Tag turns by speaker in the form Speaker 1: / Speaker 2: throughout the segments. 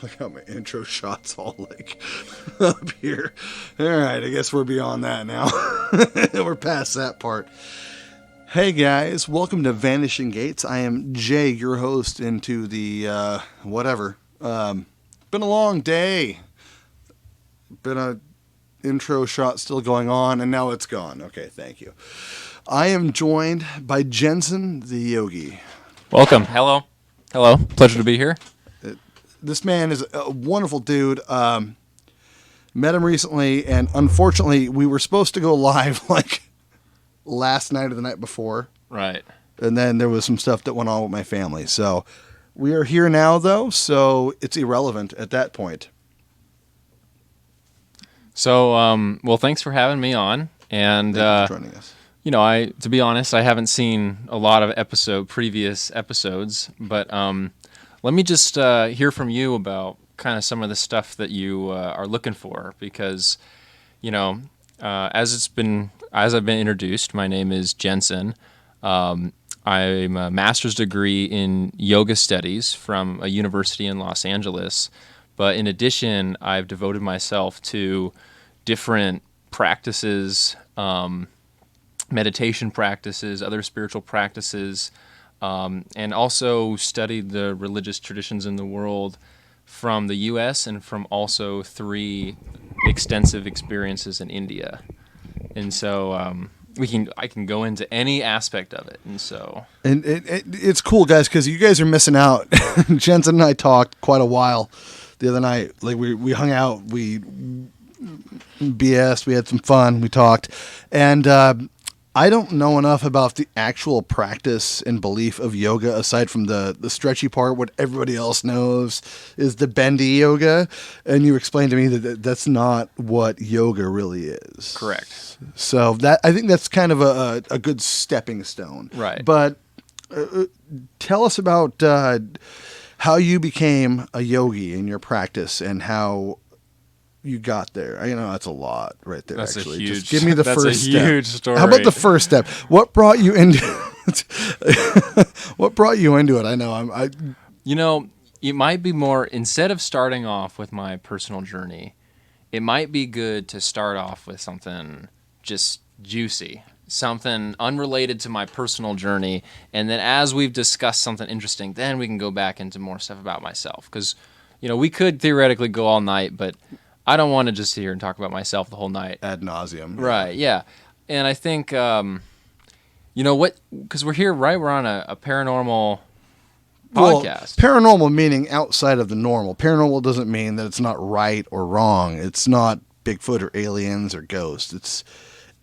Speaker 1: Look how my intro shot's all like up here. All right, I guess we're beyond that now. We're past that part. Hey guys, welcome to Vanishing Gates. I am Jay, your host into the whatever. Been a long day. Been a intro shot still going on, and now it's gone. Okay, thank you. I am joined by Jensen the Yogi.
Speaker 2: Welcome. Hello. Pleasure to be here.
Speaker 1: This man is a wonderful dude. Met him recently, and unfortunately, we were supposed to go live like last night or the night before.
Speaker 2: Right.
Speaker 1: And then there was some stuff that went on with my family. So we are here now, though, so it's irrelevant at that point.
Speaker 2: So, well, thanks for having me on. And,
Speaker 1: Thank you for joining us.
Speaker 2: To be honest, I haven't seen a lot of previous episodes, but let me just hear from you about kind of some of the stuff that you are looking for, because, as I've been introduced, my name is Jensen. I'm a master's degree in yoga studies from a university in Los Angeles, but in addition, I've devoted myself to different practices, meditation practices, other spiritual practices, and also studied the religious traditions in the world from the U.S. and from also 3 extensive experiences in India. And so I can go into any aspect of it. And
Speaker 1: it's cool, guys, because you guys are missing out. Jensen and I talked quite a while the other night. Like we hung out, we BS, we had some fun, we talked, and I don't know enough about the actual practice and belief of yoga aside from the stretchy part. What everybody else knows is the bendy yoga, and you explained to me that that's not what yoga really is.
Speaker 2: correct.
Speaker 1: So I think that's kind of a good stepping stone.
Speaker 2: Right.
Speaker 1: But tell us about how you became a yogi in your practice and how you got there. I know that's a lot right there.
Speaker 2: That's
Speaker 1: actually,
Speaker 2: a huge.
Speaker 1: just give me the
Speaker 2: that's
Speaker 1: first
Speaker 2: a
Speaker 1: step.
Speaker 2: huge story.
Speaker 1: How about the first step? What brought you into? What brought you into it? I know
Speaker 2: It might be more, instead of starting off with my personal journey, it might be good to start off with something just juicy, something unrelated to my personal journey, and then as we've discussed something interesting, then we can go back into more stuff about myself. Because, we could theoretically go all night, but I don't want to just sit here and talk about myself the whole night.
Speaker 1: ad nauseum.
Speaker 2: Right, yeah. And I think, because we're here, right? We're on a paranormal podcast.
Speaker 1: Paranormal meaning outside of the normal. Paranormal doesn't mean that it's not right or wrong. It's not Bigfoot or aliens or ghosts. It's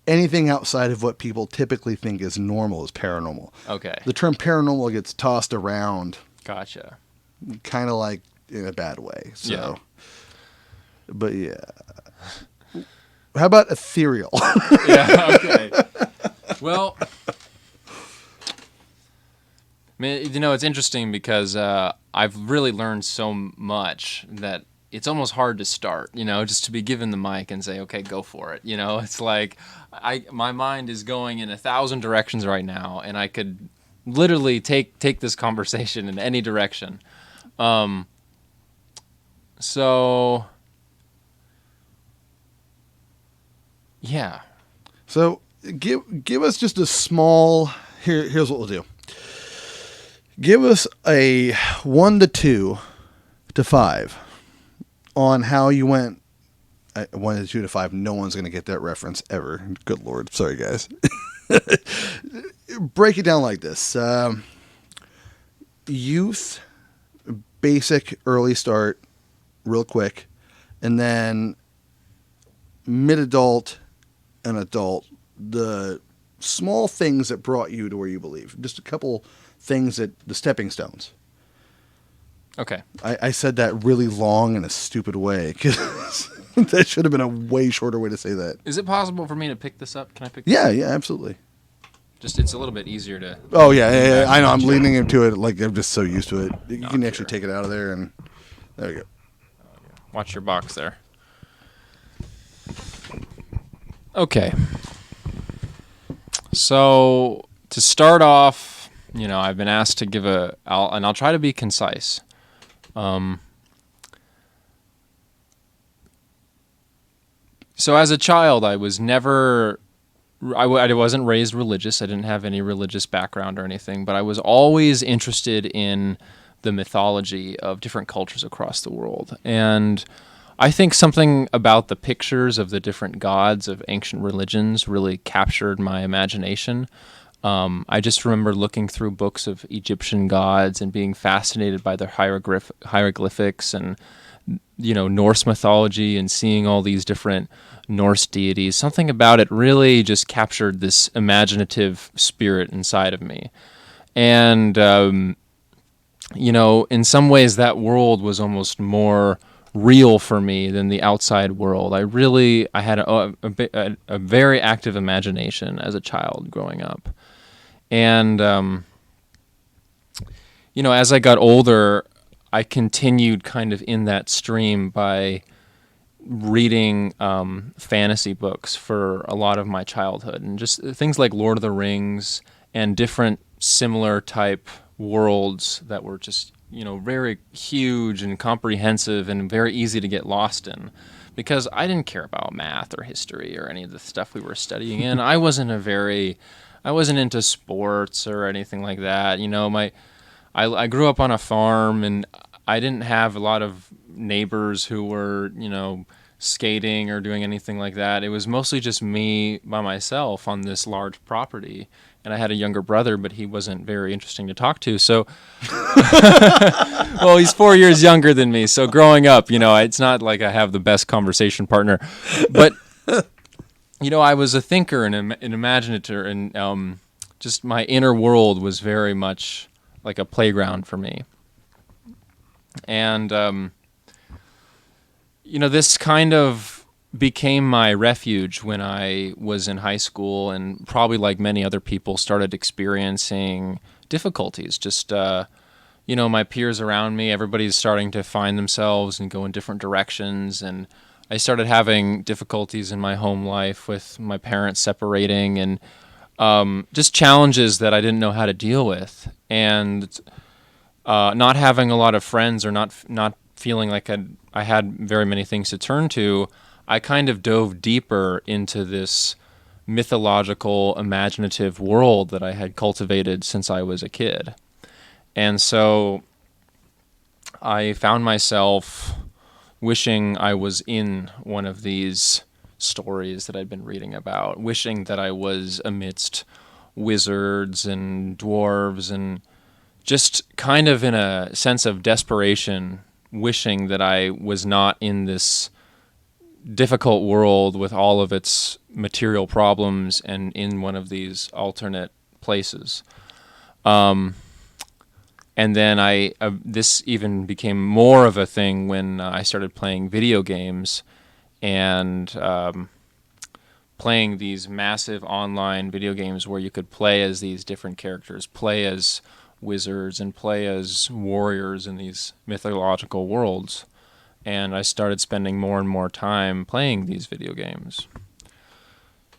Speaker 1: anything outside of what people typically think is normal is paranormal.
Speaker 2: Okay.
Speaker 1: The term paranormal gets tossed around.
Speaker 2: Gotcha.
Speaker 1: Kind of like in a bad way. So.
Speaker 2: Yeah.
Speaker 1: But yeah. How about ethereal?
Speaker 2: Yeah, okay. Well, it's interesting because I've really learned so much that it's almost hard to start, just to be given the mic and say, okay, go for it. It's like my mind is going in 1,000 directions right now, and I could literally take this conversation in any direction. So... yeah.
Speaker 1: So give us just a small. Here's what we'll do. Give us a 1 to 2 to 5 on how you went. 1 to 2 to 5. No one's going to get that reference ever. Good Lord. Sorry, guys. Break it down like this. Youth, basic, early start, real quick, and then mid-adult and adult, the small things that brought you to where you believe. Just a couple things the stepping stones.
Speaker 2: Okay.
Speaker 1: I said that really long in a stupid way because that should have been a way shorter way to say that.
Speaker 2: Is it possible for me to pick this up? Can I pick
Speaker 1: Yeah,
Speaker 2: this up?
Speaker 1: yeah, absolutely.
Speaker 2: Just, it's a little bit easier to...
Speaker 1: Oh, yeah, I know. I'm leaning into it like I'm just so used to it. You can actually take it out of there and there you go.
Speaker 2: Watch your box there. Okay. So to start off, I've been asked to give I'll try to be concise. So as a child, I was never. I wasn't raised religious. I didn't have any religious background or anything, but I was always interested in the mythology of different cultures across the world. And I think something about the pictures of the different gods of ancient religions really captured my imagination. I just remember looking through books of Egyptian gods and being fascinated by their hieroglyphics and Norse mythology and seeing all these different Norse deities. Something about it really just captured this imaginative spirit inside of me. And in some ways that world was almost more real for me than the outside world. I had a very active imagination as a child growing up. And, as I got older, I continued kind of in that stream by reading fantasy books for a lot of my childhood, and just things like Lord of the Rings and different similar type worlds that were just, very huge and comprehensive and very easy to get lost in. Because I didn't care about math or history or any of the stuff we were studying in. I wasn't into sports or anything like that. I grew up on a farm, and I didn't have a lot of neighbors who were, skating or doing anything like that. It was mostly just me by myself on this large property. And I had a younger brother, but he wasn't very interesting to talk to. So, well, he's 4 years younger than me. So growing up, it's not like I have the best conversation partner. But, I was a thinker and an imaginator, and just my inner world was very much like a playground for me. And, this kind of became my refuge when I was in high school, and probably like many other people started experiencing difficulties. Just, my peers around me, everybody's starting to find themselves and go in different directions. And I started having difficulties in my home life with my parents separating, and just challenges that I didn't know how to deal with. And not having a lot of friends, or not feeling like I had very many things to turn to, I kind of dove deeper into this mythological, imaginative world that I had cultivated since I was a kid. And so I found myself wishing I was in one of these stories that I'd been reading about, wishing that I was amidst wizards and dwarves, and just kind of in a sense of desperation, wishing that I was not in this difficult world with all of its material problems and in one of these alternate places. And then this even became more of a thing when I started playing video games, and playing these massive online video games where you could play as these different characters, play as wizards, and play as warriors in these mythological worlds. And I started spending more and more time playing these video games.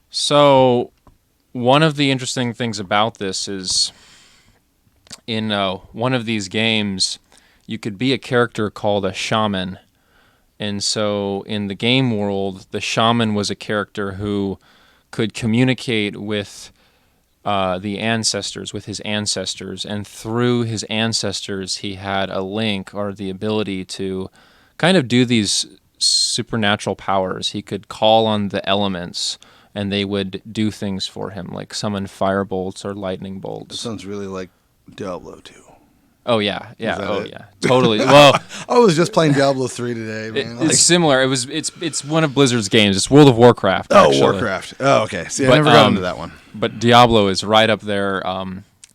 Speaker 2: So one of the interesting things about this is, in one of these games, you could be a character called a shaman. And so in the game world, the shaman was a character who could communicate with the ancestors, with his ancestors. And through his ancestors, he had a link, or the ability to kind of do these supernatural powers. He could call on the elements, and they would do things for him, like summon fire bolts or lightning bolts.
Speaker 1: It sounds really like Diablo 2.
Speaker 2: Oh yeah, totally. Well,
Speaker 1: I was just playing Diablo 3 today, man.
Speaker 2: It's similar. It's one of Blizzard's games. It's World of Warcraft. Actually.
Speaker 1: Warcraft. Oh, okay. See, I never got into that one.
Speaker 2: But Diablo is right up there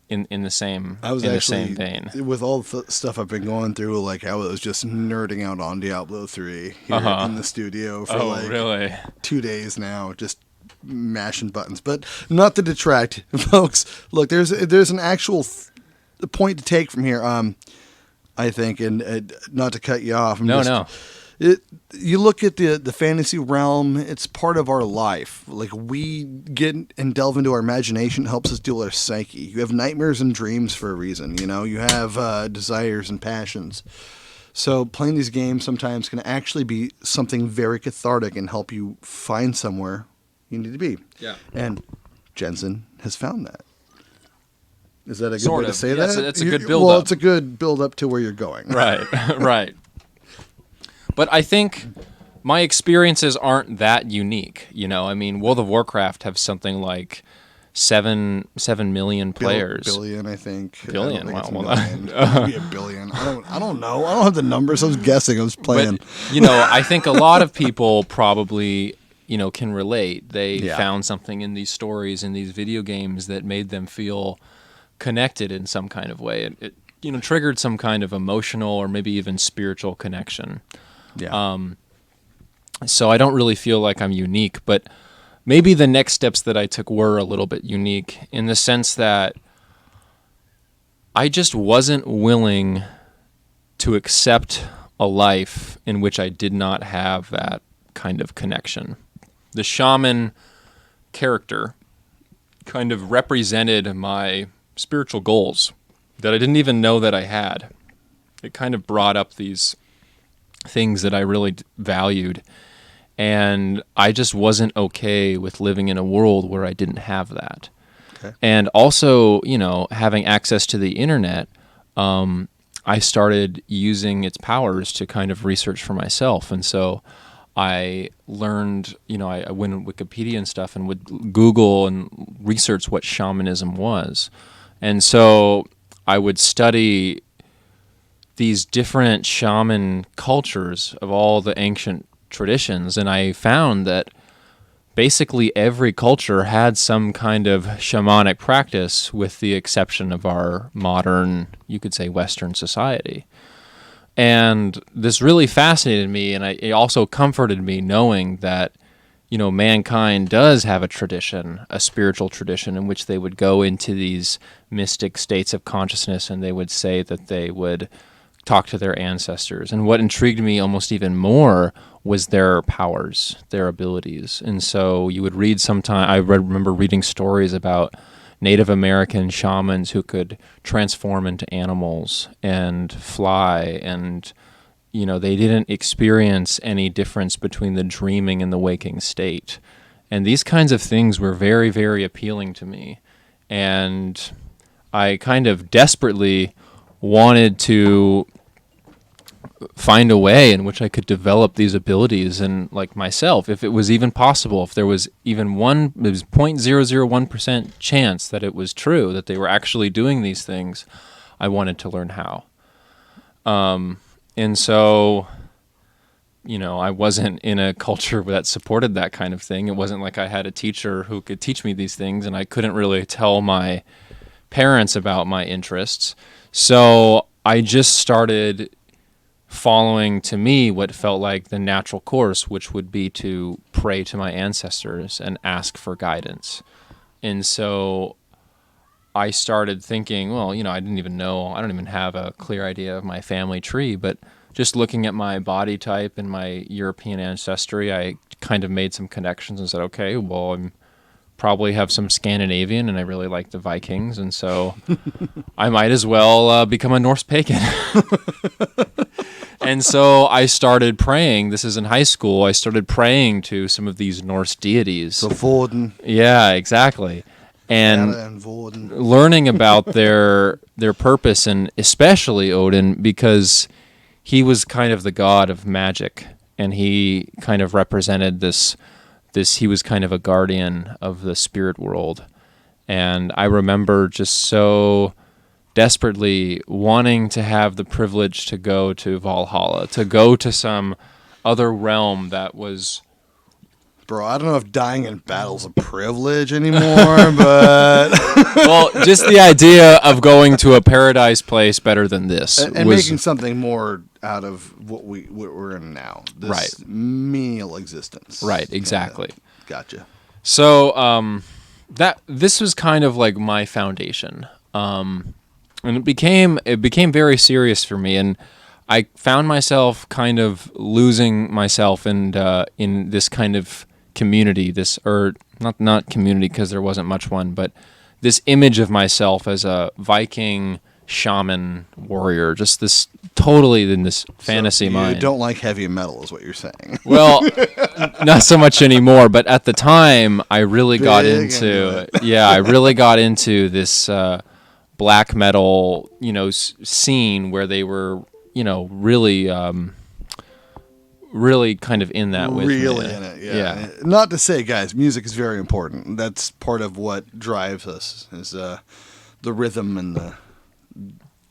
Speaker 2: in the same
Speaker 1: the
Speaker 2: same vein.
Speaker 1: With all the stuff I've been going through, like I was just nerding out on Diablo 3 here in the studio for
Speaker 2: really?
Speaker 1: 2 days now, just mashing buttons. But not to detract, folks. Look, there's an actual point to take from here. I think, and not to cut you off. You look at the fantasy realm, it's part of our life. Like, we get and delve into our imagination, it helps us deal with our psyche. You have nightmares and dreams for a reason, you have desires and passions. So playing these games sometimes can actually be something very cathartic and help you find somewhere you need to be.
Speaker 2: Yeah.
Speaker 1: And Jensen has found that. Is that a good
Speaker 2: Sort
Speaker 1: way to
Speaker 2: of.
Speaker 1: say
Speaker 2: Yeah,
Speaker 1: that?
Speaker 2: it's a good build-up.
Speaker 1: Well, it's a good build-up to where you're going.
Speaker 2: Right, right. But I think my experiences aren't that unique. I mean, World of Warcraft have something like 7 million players.
Speaker 1: Billion, I think.
Speaker 2: Billion.
Speaker 1: I don't think
Speaker 2: Wow.
Speaker 1: it's a million. Maybe a billion. I don't know. I don't have the numbers. I was guessing. I was playing.
Speaker 2: But, I think a lot of people probably, can relate. They found something in these stories, in these video games that made them feel connected in some kind of way. It triggered some kind of emotional or maybe even spiritual connection.
Speaker 1: Yeah.
Speaker 2: So I don't really feel like I'm unique, but maybe the next steps that I took were a little bit unique in the sense that I just wasn't willing to accept a life in which I did not have that kind of connection. The shaman character kind of represented my spiritual goals that I didn't even know that I had. It kind of brought up these things that I really valued, and I just wasn't okay with living in a world where I didn't have that.
Speaker 1: Okay.
Speaker 2: And also, having access to the internet, I started using its powers to kind of research for myself, and so I learned, I went on Wikipedia and stuff and would Google and research what shamanism was. And so I would study these different shaman cultures of all the ancient traditions, and I found that basically every culture had some kind of shamanic practice with the exception of our modern, you could say, Western society. And this really fascinated me, and it also comforted me knowing that mankind does have a tradition, a spiritual tradition, in which they would go into these mystic states of consciousness and they would say that they would talk to their ancestors. And what intrigued me almost even more was their powers, their abilities. And so you would read remember reading stories about Native American shamans who could transform into animals and fly, and they didn't experience any difference between the dreaming and the waking state. And these kinds of things were very, very appealing to me. And I kind of desperately wanted to find a way in which I could develop these abilities and myself, if it was even possible, if there was even 0.001% chance that it was true, that they were actually doing these things, I wanted to learn how. And so, I wasn't in a culture that supported that kind of thing. It wasn't like I had a teacher who could teach me these things, and I couldn't really tell my parents about my interests. So I just started following, to me, what felt like the natural course, which would be to pray to my ancestors and ask for guidance. And so I started thinking, well, I don't even have a clear idea of my family tree, but just looking at my body type and my European ancestry, I kind of made some connections and said, okay, well, I'm probably have some Scandinavian, and I really like the Vikings, and so I might as well become a Norse pagan. And so I started praying. This is in high school. I started praying to some of these Norse deities.
Speaker 1: So Vorden.
Speaker 2: Yeah, exactly. And learning about their purpose, and especially Odin, because he was kind of the god of magic, and he kind of represented this he was kind of a guardian of the spirit world. And I remember just so desperately wanting to have the privilege to go to Valhalla, to go to some other realm that was...
Speaker 1: Bro, I don't know if dying in battle's a privilege anymore, but...
Speaker 2: Well, just the idea of going to a paradise place better than this.
Speaker 1: And making something more out of what we're in now. This menial existence.
Speaker 2: Right, exactly.
Speaker 1: Yeah, gotcha.
Speaker 2: So, this was kind of like my foundation. And it became very serious for me, and I found myself kind of losing myself in this kind of community, not community because there wasn't much one, but this image of myself as a Viking shaman warrior, just this totally in this fantasy
Speaker 1: you
Speaker 2: mind.
Speaker 1: don't like heavy metal, is what you're saying.
Speaker 2: Well, not so much anymore, but at the time, I really got into I really got into this black metal, scene where they were, really, really kind of in that with
Speaker 1: really
Speaker 2: me.
Speaker 1: in it, yeah. Not to say, guys, music is very important. That's part of what drives us is the rhythm and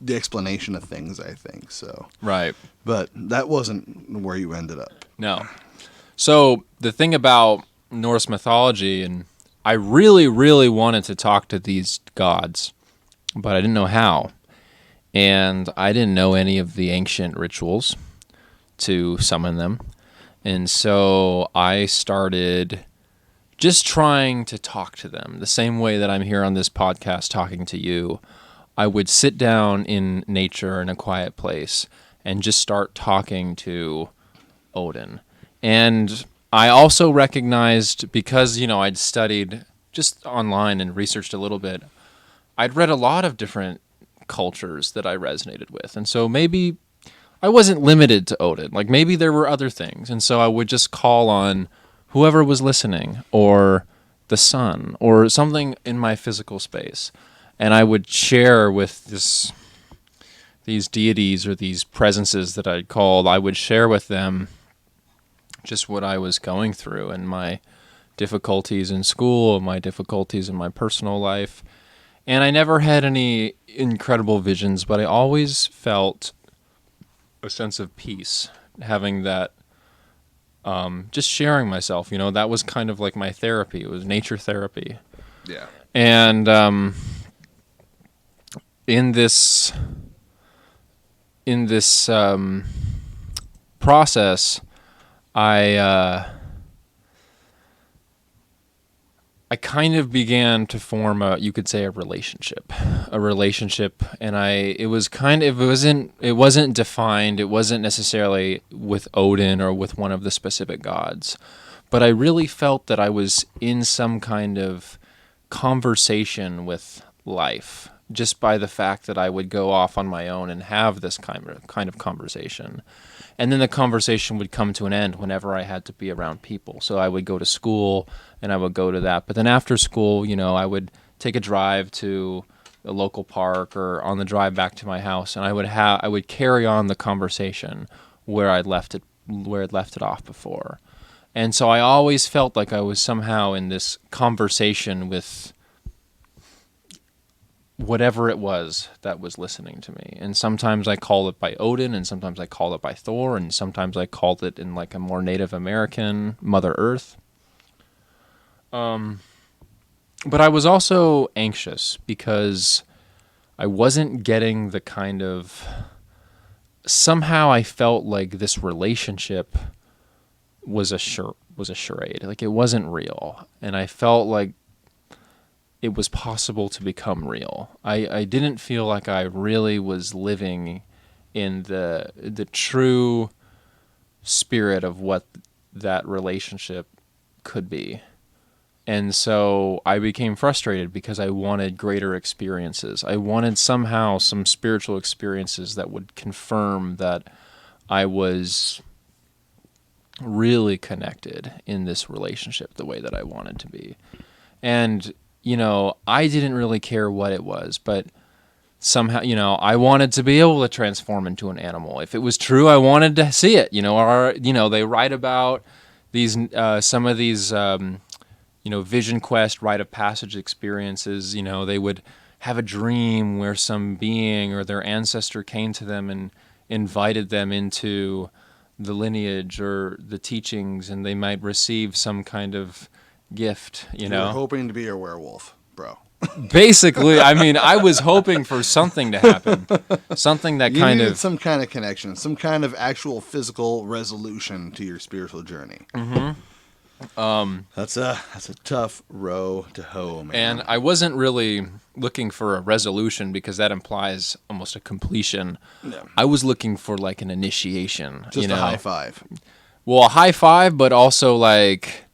Speaker 1: the explanation of things, I think. So
Speaker 2: Right.
Speaker 1: But that wasn't where you ended up.
Speaker 2: No. So the thing about Norse mythology, and I really, really wanted to talk to these gods, but I didn't know how. And I didn't know any of the ancient rituals to summon them. And so I started just trying to talk to them the same way that I'm here on this podcast talking to you. I would sit down in nature in a quiet place and just start talking to Odin. And I also recognized, because, I'd studied just online and researched a little bit, I'd read a lot of different cultures that I resonated with. And so maybe I wasn't limited to Odin. Like maybe there were other things. And so I would just call on whoever was listening, or the sun, or something in my physical space. And I would share with these deities or these presences that I'd called, I would share with them just what I was going through and my difficulties in school, my difficulties in my personal life. And I never had any incredible visions, but I always felt a sense of peace having that, just sharing myself, that was kind of like my therapy. It was nature therapy.
Speaker 1: Yeah.
Speaker 2: And in this process, I kind of began to form you could say a relationship, and it wasn't defined. It wasn't necessarily with Odin or with one of the specific gods, but I really felt that I was in some kind of conversation with life, just by the fact that I would go off on my own and have this kind of conversation. And then the conversation would come to an end whenever I had to be around people. So I would go to school and I would go to that. But then after school, I would take a drive to a local park or on the drive back to my house, and I would carry on the conversation where I'd left it off before. And so I always felt like I was somehow in this conversation with whatever it was that was listening to me. And sometimes I called it by Odin, and sometimes I called it by Thor, and sometimes I called it in like a more Native American Mother Earth. But I was also anxious because I wasn't getting the kind of... Somehow I felt like this relationship was a charade. Like it wasn't real. And I felt like it was possible to become real. I didn't feel like I really was living in the true spirit of what that relationship could be. And so I became frustrated because I wanted greater experiences. I wanted somehow some spiritual experiences that would confirm that I was really connected in this relationship the way that I wanted to be. And I didn't really care what it was, but somehow, I wanted to be able to transform into an animal. If it was true, I wanted to see it, or, they write about these, some of these, vision quest, rite of passage experiences. They would have a dream where some being or their ancestor came to them and invited them into the lineage or the teachings, and they might receive some kind of gift,
Speaker 1: You're hoping to be a werewolf, bro.
Speaker 2: Basically, I was hoping for something to happen. Something that
Speaker 1: you
Speaker 2: kind
Speaker 1: needed
Speaker 2: of...
Speaker 1: some kind of connection, some kind of actual physical resolution to your spiritual journey.
Speaker 2: Mm-hmm.
Speaker 1: That's a tough row to hoe, man.
Speaker 2: And I wasn't really looking for a resolution because that implies almost a completion.
Speaker 1: No.
Speaker 2: I was looking for like an initiation.
Speaker 1: Just a high five.
Speaker 2: Well, a high five, but also like...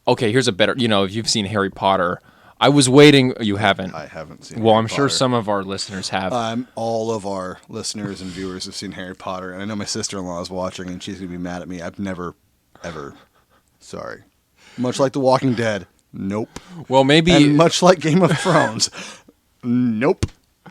Speaker 2: Okay, here's a better... if you've seen Harry Potter, I was waiting. You haven't?
Speaker 1: I haven't seen
Speaker 2: Well,
Speaker 1: Harry
Speaker 2: I'm sure
Speaker 1: Potter.
Speaker 2: some of our listeners have.
Speaker 1: All of our listeners and viewers have seen Harry Potter, and I know my sister-in-law is watching, and she's going to be mad at me. I've never, ever, sorry. Much like The Walking Dead, nope.
Speaker 2: Well, maybe...
Speaker 1: And much like Game of Thrones, nope.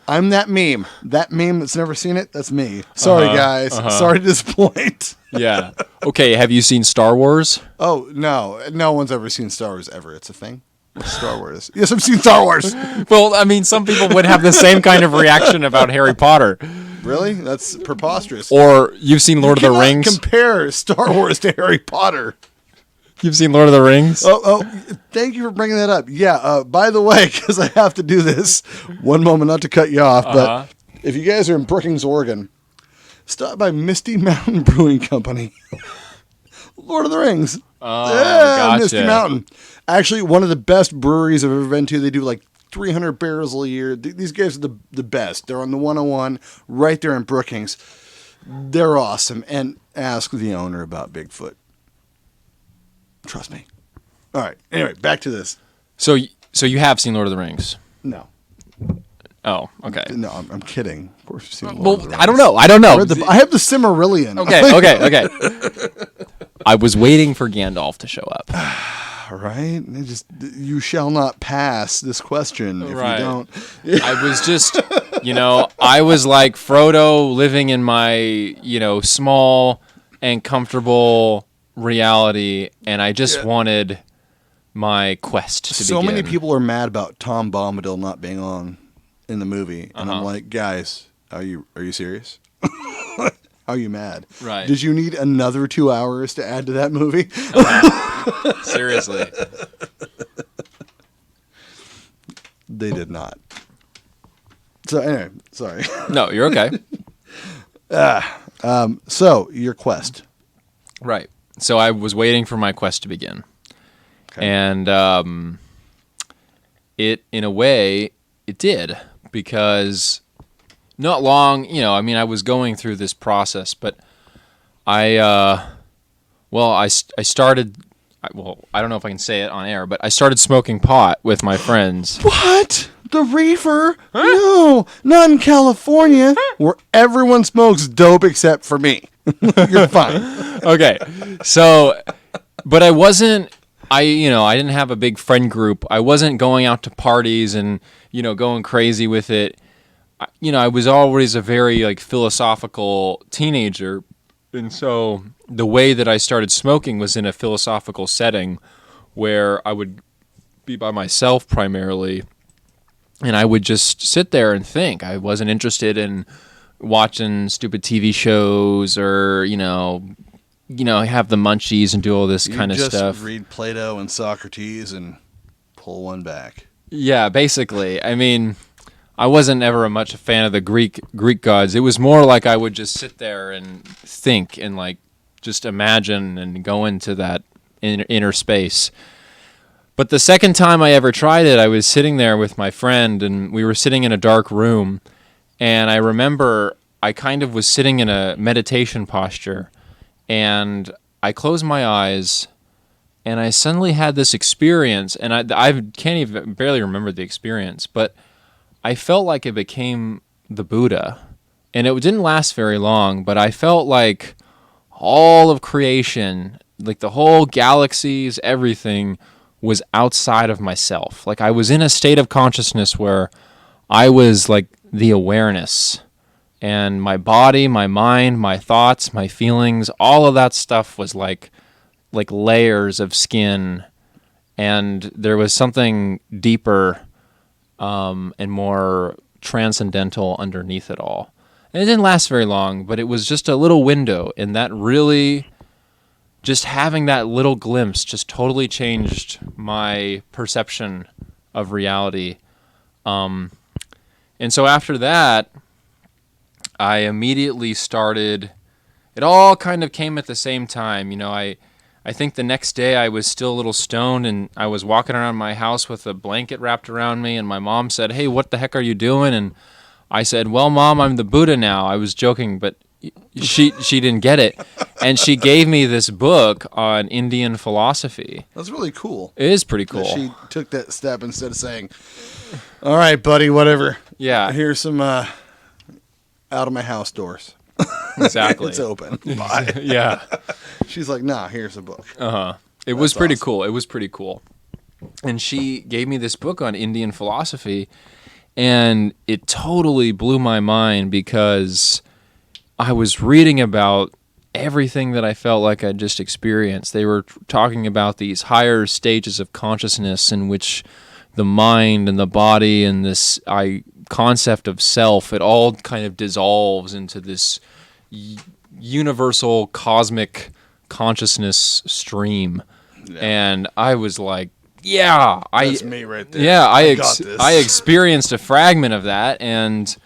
Speaker 1: I'm that meme. That meme that's never seen it, that's me. Sorry, guys. Sorry to disappoint.
Speaker 2: Yeah. Okay, have you seen Star Wars?
Speaker 1: Oh, no. No one's ever seen Star Wars ever. It's a thing. Star Wars. Yes, I've seen Star Wars.
Speaker 2: Well, I mean, some people would have the same kind of reaction about Harry Potter.
Speaker 1: Really? That's preposterous.
Speaker 2: Or you've seen Lord of the Rings?
Speaker 1: Compare Star Wars to Harry Potter.
Speaker 2: You've seen Lord of the Rings?
Speaker 1: Oh, thank you for bringing that up. Yeah, by the way, because I have to do this, one moment, not to cut you off, but if you guys are in Brookings, Oregon, stop by Misty Mountain Brewing Company. Lord of the Rings.
Speaker 2: Oh, gotcha.
Speaker 1: Misty Mountain. Actually, one of the best breweries I've ever been to. They do like 300 barrels a year. These guys are the best. They're on the 101 right there in Brookings. They're awesome. And ask the owner about Bigfoot. Trust me. All right. Anyway, back to this.
Speaker 2: So you have seen Lord of the Rings?
Speaker 1: No.
Speaker 2: Oh, okay.
Speaker 1: No, I'm kidding. Of course you've seen Lord of the Rings.
Speaker 2: I don't know. I don't know.
Speaker 1: I have the Cimmerillion.
Speaker 2: Okay. I was waiting for Gandalf to show up.
Speaker 1: All right. You shall not pass this question if you don't.
Speaker 2: I was just, I was like Frodo living in my, small and comfortable reality, and I just wanted my quest to begin.
Speaker 1: So many people are mad about Tom Bombadil not being on in the movie, and I'm like, guys, are you serious? How are you mad?
Speaker 2: Right.
Speaker 1: Did you need another 2 hours to add to that movie?
Speaker 2: Seriously.
Speaker 1: They did not. So anyway, sorry.
Speaker 2: No, you're okay.
Speaker 1: So your quest.
Speaker 2: Right. So I was waiting for my quest to begin. Okay. And in a way, it did, because not long, I was going through this process, but I started, I don't know if I can say it on air, but I started smoking pot with my friends.
Speaker 1: What? The reefer? Huh? No, not in California, where everyone smokes dope except for me. You're fine.
Speaker 2: Okay. So, but I wasn't, I didn't have a big friend group. I wasn't going out to parties and, going crazy with it. I was always a very philosophical teenager. And so the way that I started smoking was in a philosophical setting where I would be by myself primarily, and I would just sit there and think. I wasn't interested in watching stupid TV shows or, have the munchies and do all this kind of stuff.
Speaker 1: Just read Plato and Socrates and pull one back.
Speaker 2: Yeah, basically. I mean, I wasn't ever much a fan of the Greek gods. It was more like I would just sit there and think and just imagine and go into that inner space. But the second time I ever tried it, I was sitting there with my friend, and we were sitting in a dark room, and I remember I kind of was sitting in a meditation posture, and I closed my eyes, and I suddenly had this experience, and I can't even barely remember the experience, but I felt like I became the Buddha. And it didn't last very long, but I felt like all of creation, like the whole galaxies, everything was outside of myself. Like I was in a state of consciousness where I was like the awareness, and my body, my mind, my thoughts, my feelings, all of that stuff was like layers of skin, and there was something deeper and more transcendental underneath it all. And it didn't last very long, but it was just a little window, and that really, just having that little glimpse just totally changed my perception of reality. And so after that, I immediately started, it all kind of came at the same time. I think the next day I was still a little stoned, and I was walking around my house with a blanket wrapped around me, and my mom said, "Hey, what the heck are you doing?" And I said, "Well, Mom, I'm the Buddha now." I was joking, but she didn't get it, and she gave me this book on Indian philosophy.
Speaker 1: That's really cool.
Speaker 2: It is pretty cool.
Speaker 1: She took that step instead of saying, "All right, buddy, whatever.
Speaker 2: Yeah.
Speaker 1: Here's some out of my house doors.
Speaker 2: Exactly.
Speaker 1: It's open. Bye."
Speaker 2: Yeah.
Speaker 1: She's like, "Nah, here's a book."
Speaker 2: It was pretty
Speaker 1: awesome.
Speaker 2: cool. It was pretty cool. And she gave me this book on Indian philosophy, and it totally blew my mind because I was reading about everything that I felt like I'd just experienced. They were talking about these higher stages of consciousness in which the mind and the body and this concept of self, it all kind of dissolves into this universal cosmic consciousness stream. Yeah. And I was like, yeah,
Speaker 1: that's me right there.
Speaker 2: Yeah,
Speaker 1: I got this.
Speaker 2: I experienced a fragment of that, and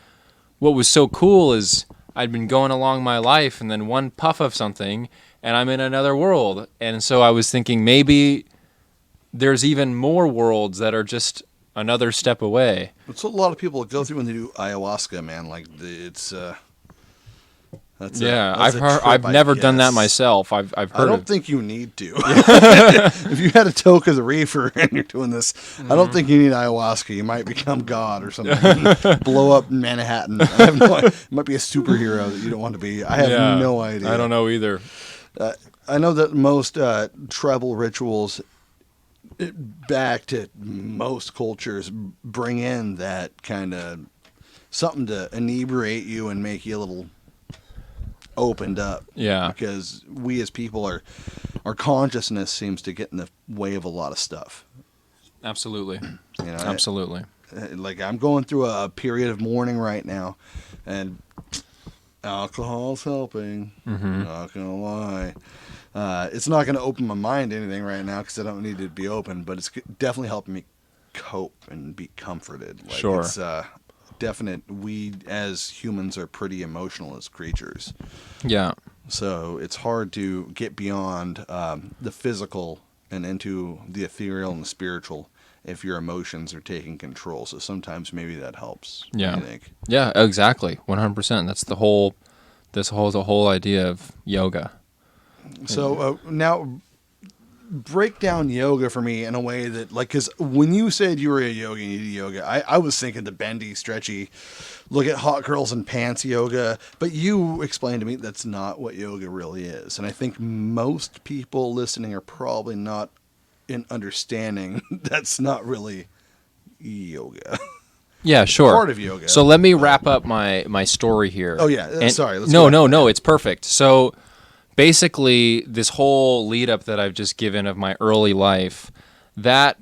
Speaker 2: what was so cool is I'd been going along my life, and then one puff of something, and I'm in another world. And so I was thinking maybe there's even more worlds that are just another step away.
Speaker 1: It's what a lot of people go through when they do ayahuasca, man. Like it's
Speaker 2: I've never done that myself. I've heard.
Speaker 1: I don't think you need to. If you had a toke as a reefer and you're doing this, I don't think you need ayahuasca. You might become God or something. Blow up Manhattan. I have no idea. You might be a superhero that you don't want to be. I have no idea.
Speaker 2: I don't know either.
Speaker 1: I know that most tribal rituals, back to most cultures, bring in that kind of something to inebriate you and make you a little opened up.
Speaker 2: Yeah.
Speaker 1: Because we as people our consciousness seems to get in the way of a lot of stuff.
Speaker 2: Absolutely.
Speaker 1: Absolutely. Like I'm going through a period of mourning right now, and alcohol's helping.
Speaker 2: Mm-hmm.
Speaker 1: Not gonna lie. It's not gonna open my mind to anything right now because I don't need it to be open, but it's definitely helping me cope and be comforted. Like,
Speaker 2: sure.
Speaker 1: It's definite. We as humans are pretty emotional as creatures.
Speaker 2: Yeah.
Speaker 1: So it's hard to get beyond the physical and into the ethereal and the spiritual if your emotions are taking control. So sometimes maybe that helps.
Speaker 2: Yeah.
Speaker 1: I think.
Speaker 2: Yeah, exactly. 100%. That's the whole idea of yoga.
Speaker 1: So now break down yoga for me in a way that, like, because when you said you were a yogi and you do yoga, I was thinking the bendy, stretchy, look at hot girls in pants yoga. But you explained to me that's not what yoga really is. And I think most people listening are probably not in understanding that's not really yoga.
Speaker 2: Yeah, sure.
Speaker 1: Part of yoga.
Speaker 2: So let me wrap up my story here.
Speaker 1: Oh, yeah. Sorry.
Speaker 2: No, it's perfect. So basically, this whole lead up that I've just given of my early life, that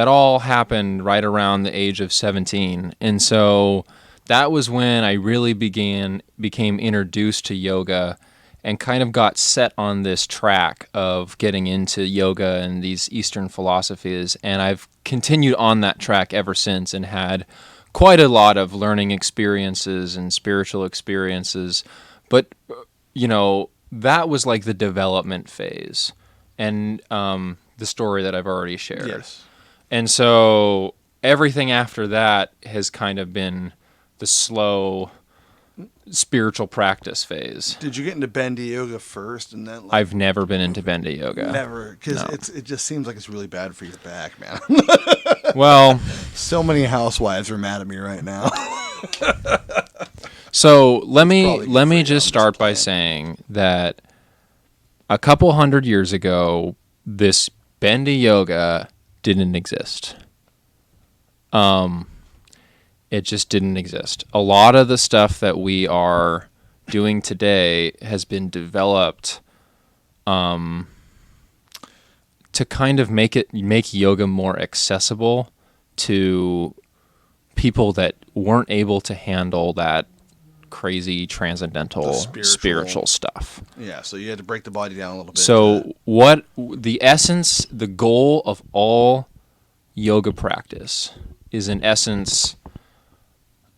Speaker 2: all happened right around the age of 17. And so that was when I really became introduced to yoga and kind of got set on this track of getting into yoga and these Eastern philosophies. And I've continued on that track ever since and had quite a lot of learning experiences and spiritual experiences. But, that was like the development phase and the story that I've already shared.
Speaker 1: Yes.
Speaker 2: And so everything after that has kind of been the slow spiritual practice phase.
Speaker 1: Did you get into bendy yoga first and then?
Speaker 2: I've never been into bendy yoga.
Speaker 1: Never, because it just seems like it's really bad for your back, man.
Speaker 2: Well,
Speaker 1: so many housewives are mad at me right now.
Speaker 2: So let me just start by saying that a couple hundred years ago, this bendy yoga didn't exist. It just didn't exist. A lot of the stuff that we are doing today has been developed to kind of make yoga more accessible to people that weren't able to handle that crazy transcendental spiritual stuff.
Speaker 1: Yeah, so you had to break the body down a little bit.
Speaker 2: So what the essence, the goal of all yoga practice is in essence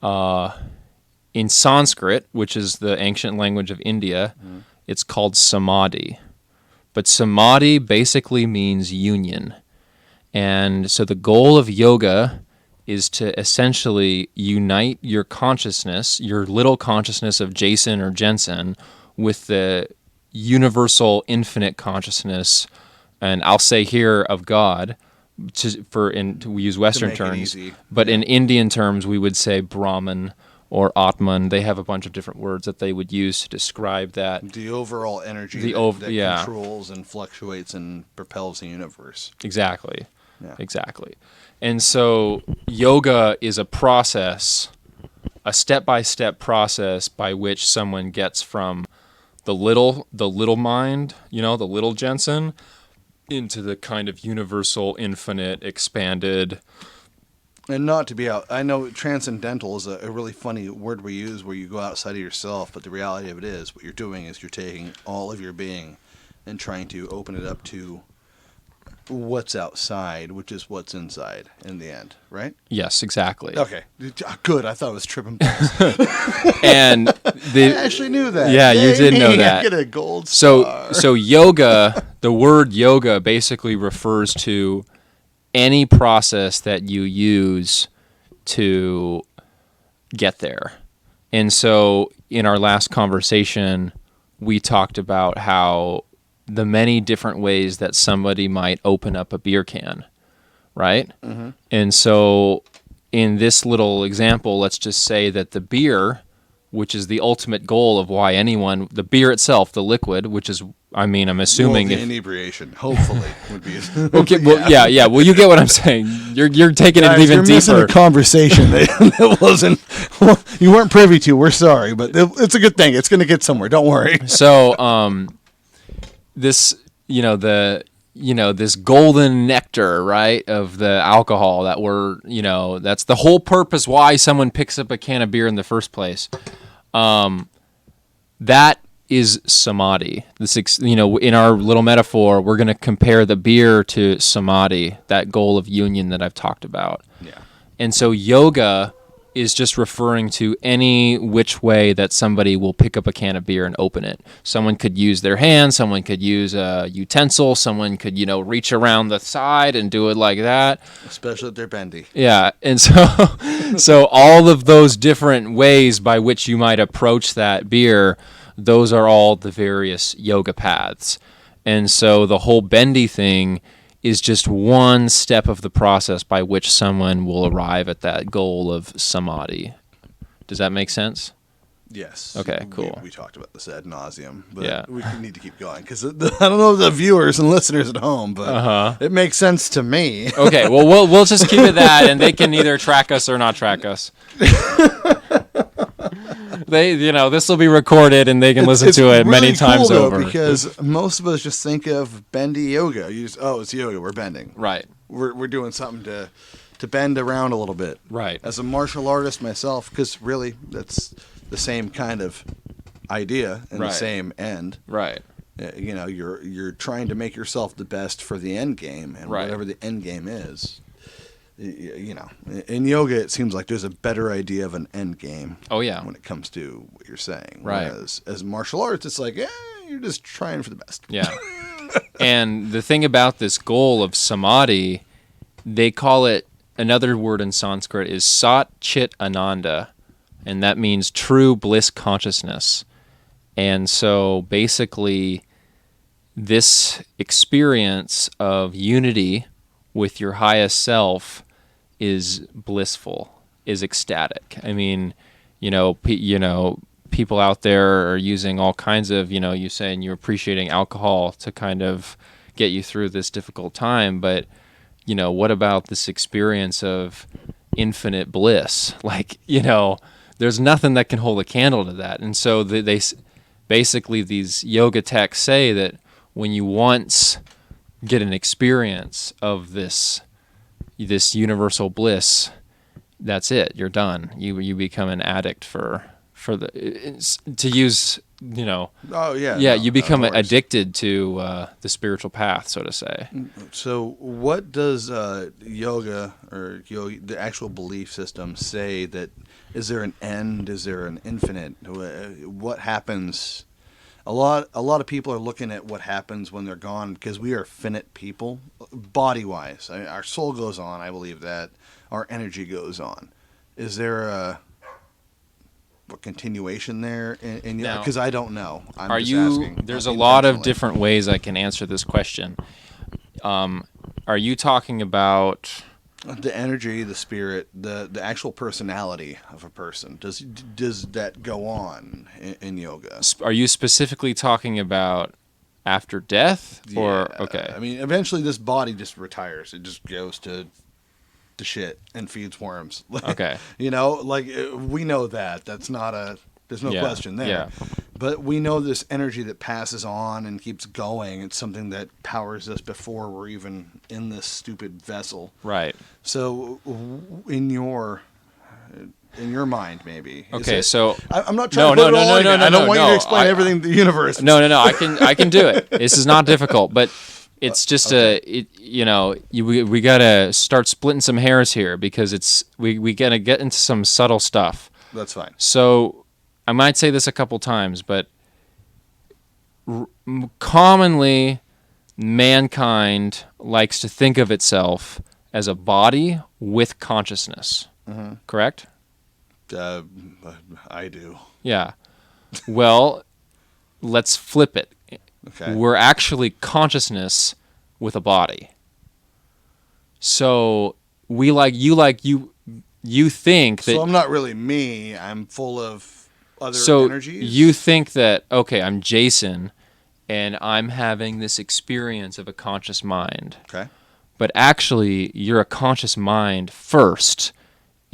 Speaker 2: in Sanskrit, which is the ancient language of India, it's called samadhi. But samadhi basically means union. And so the goal of yoga is to essentially unite your consciousness, your little consciousness of Jason or Jensen, with the universal infinite consciousness, and I'll say here of God, we use Western terms, but in Indian terms we would say Brahman or Atman. They have a bunch of different words that they would use to describe that.
Speaker 1: The overall energy that controls and fluctuates and propels the universe.
Speaker 2: Exactly.
Speaker 1: Yeah.
Speaker 2: Exactly. And so yoga is a process, a step-by-step process by which someone gets from the little mind, the little Jensen, into the kind of universal, infinite, expanded.
Speaker 1: And not to be out, I know transcendental is a really funny word we use where you go outside of yourself, but the reality of it is what you're doing is you're taking all of your being and trying to open it up to what's outside, which is what's inside in the end, right?
Speaker 2: Yes, exactly.
Speaker 1: Okay, good. I thought it was tripping balls.
Speaker 2: And
Speaker 1: I actually knew that.
Speaker 2: Yeah, you did know that.
Speaker 1: I get a gold star.
Speaker 2: So yoga, the word yoga basically refers to any process that you use to get there. And so in our last conversation, we talked about how the many different ways that somebody might open up a beer can, right? Mm-hmm. And so in this little example, let's just say that the beer, which is the ultimate goal of why the beer itself, the liquid, which is, I'm assuming...
Speaker 1: Well, the inebriation, hopefully, would be...
Speaker 2: Okay, well, yeah, well, you get what I'm saying. You're taking it even deeper.
Speaker 1: You're missing a conversation that wasn't... Well, you weren't privy to, we're sorry, but it's a good thing. It's going to get somewhere, don't worry.
Speaker 2: So, this, this golden nectar, right, of the alcohol that that's the whole purpose why someone picks up a can of beer in the first place. That is samadhi. In our little metaphor, we're going to compare the beer to samadhi, that goal of union that I've talked about.
Speaker 1: Yeah.
Speaker 2: And so yoga is just referring to any which way that somebody will pick up a can of beer and open it. Someone could use their hand, someone could use a utensil, someone could, reach around the side and do it like that.
Speaker 1: Especially if they're bendy.
Speaker 2: Yeah, and so all of those different ways by which you might approach that beer, those are all the various yoga paths. And so the whole bendy thing is just one step of the process by which someone will arrive at that goal of samadhi. Does that make sense?
Speaker 1: Yes.
Speaker 2: Okay, cool.
Speaker 1: We talked about this ad nauseum, but
Speaker 2: yeah.
Speaker 1: We need to keep going because I don't know the viewers and listeners at home, but it makes sense to me.
Speaker 2: Okay, well, we'll just keep it that, and they can either track us or not track us. This will be recorded, and they can listen to it really many times
Speaker 1: cool,
Speaker 2: over.
Speaker 1: Because most of us just think of bendy yoga. It's yoga. We're bending.
Speaker 2: Right.
Speaker 1: We're doing something to bend around a little bit.
Speaker 2: Right.
Speaker 1: As a martial artist myself, because really that's the same kind of idea and the same end.
Speaker 2: Right.
Speaker 1: You're trying to make yourself the best for the end game, and whatever the end game is. In yoga, it seems like there's a better idea of an end game.
Speaker 2: Oh, yeah.
Speaker 1: When it comes to what you're saying.
Speaker 2: Right.
Speaker 1: Whereas as martial arts, it's like, you're just trying for the best.
Speaker 2: Yeah. And the thing about this goal of samadhi, they call it, another word in Sanskrit is Sat Chit Ananda, and that means true bliss consciousness. And so basically, this experience of unity with your highest self is blissful, is ecstatic. People out there are using all kinds of, you saying you're appreciating alcohol to kind of get you through this difficult time, but, what about this experience of infinite bliss? There's nothing that can hold a candle to that. And so they basically, these yoga texts say that when you once get an experience of this universal bliss, that's it. You're done. You become an addict for to use.
Speaker 1: Oh yeah.
Speaker 2: Yeah, you become addicted to the spiritual path, so to say.
Speaker 1: So, what does yoga or the actual belief system say that? Is there an end? Is there an infinite? What happens? A lot of people are looking at what happens when they're gone because we are finite people, body wise. Our soul goes on. I believe that our energy goes on. Is there a continuation there? Because I don't know. I'm just asking.
Speaker 2: There's a lot of different ways I can answer this question. Are you talking about
Speaker 1: the energy, the spirit, the actual personality of a person? Does that go on in yoga?
Speaker 2: Are you specifically talking about after death, or
Speaker 1: Yeah,
Speaker 2: okay?
Speaker 1: I mean, eventually this body just retires. It just goes to shit and feeds worms.
Speaker 2: Okay.
Speaker 1: We know that. There's no question there.
Speaker 2: Yeah.
Speaker 1: But we know this energy that passes on and keeps going. It's something that powers us before we're even in this stupid vessel.
Speaker 2: Right.
Speaker 1: So in your mind, maybe.
Speaker 2: Okay, so
Speaker 1: I'm not trying to put it all on you. I don't want you to explain everything in the universe.
Speaker 2: No. I can do it. This is not difficult, but it's just we gotta start splitting some hairs here because we gotta get into some subtle stuff.
Speaker 1: That's fine.
Speaker 2: So I might say this a couple times, but commonly mankind likes to think of itself as a body with consciousness. Mm-hmm. Correct?
Speaker 1: I do.
Speaker 2: Yeah. Well, let's flip it.
Speaker 1: Okay.
Speaker 2: We're actually consciousness with a body. So you think that.
Speaker 1: So I'm not really me. I'm full of other energies.
Speaker 2: You think that, okay, I'm Jason and I'm having this experience of a conscious mind.
Speaker 1: Okay.
Speaker 2: But actually you're a conscious mind first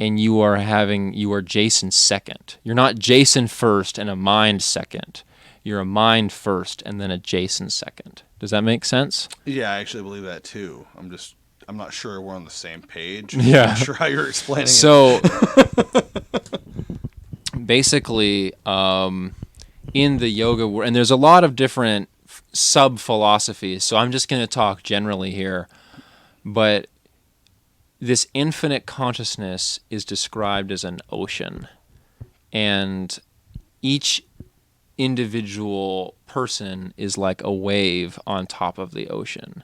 Speaker 2: and you are Jason second. You're not Jason first and a mind second. You're a mind first and then a Jason second. Does that make sense?
Speaker 1: Yeah, I actually believe that too. I'm not sure we're on the same page.
Speaker 2: Yeah.
Speaker 1: I'm not sure how you're explaining it.
Speaker 2: So basically, in the yoga world, and there's a lot of different sub-philosophies, so I'm just going to talk generally here, but this infinite consciousness is described as an ocean, and each individual person is like a wave on top of the ocean.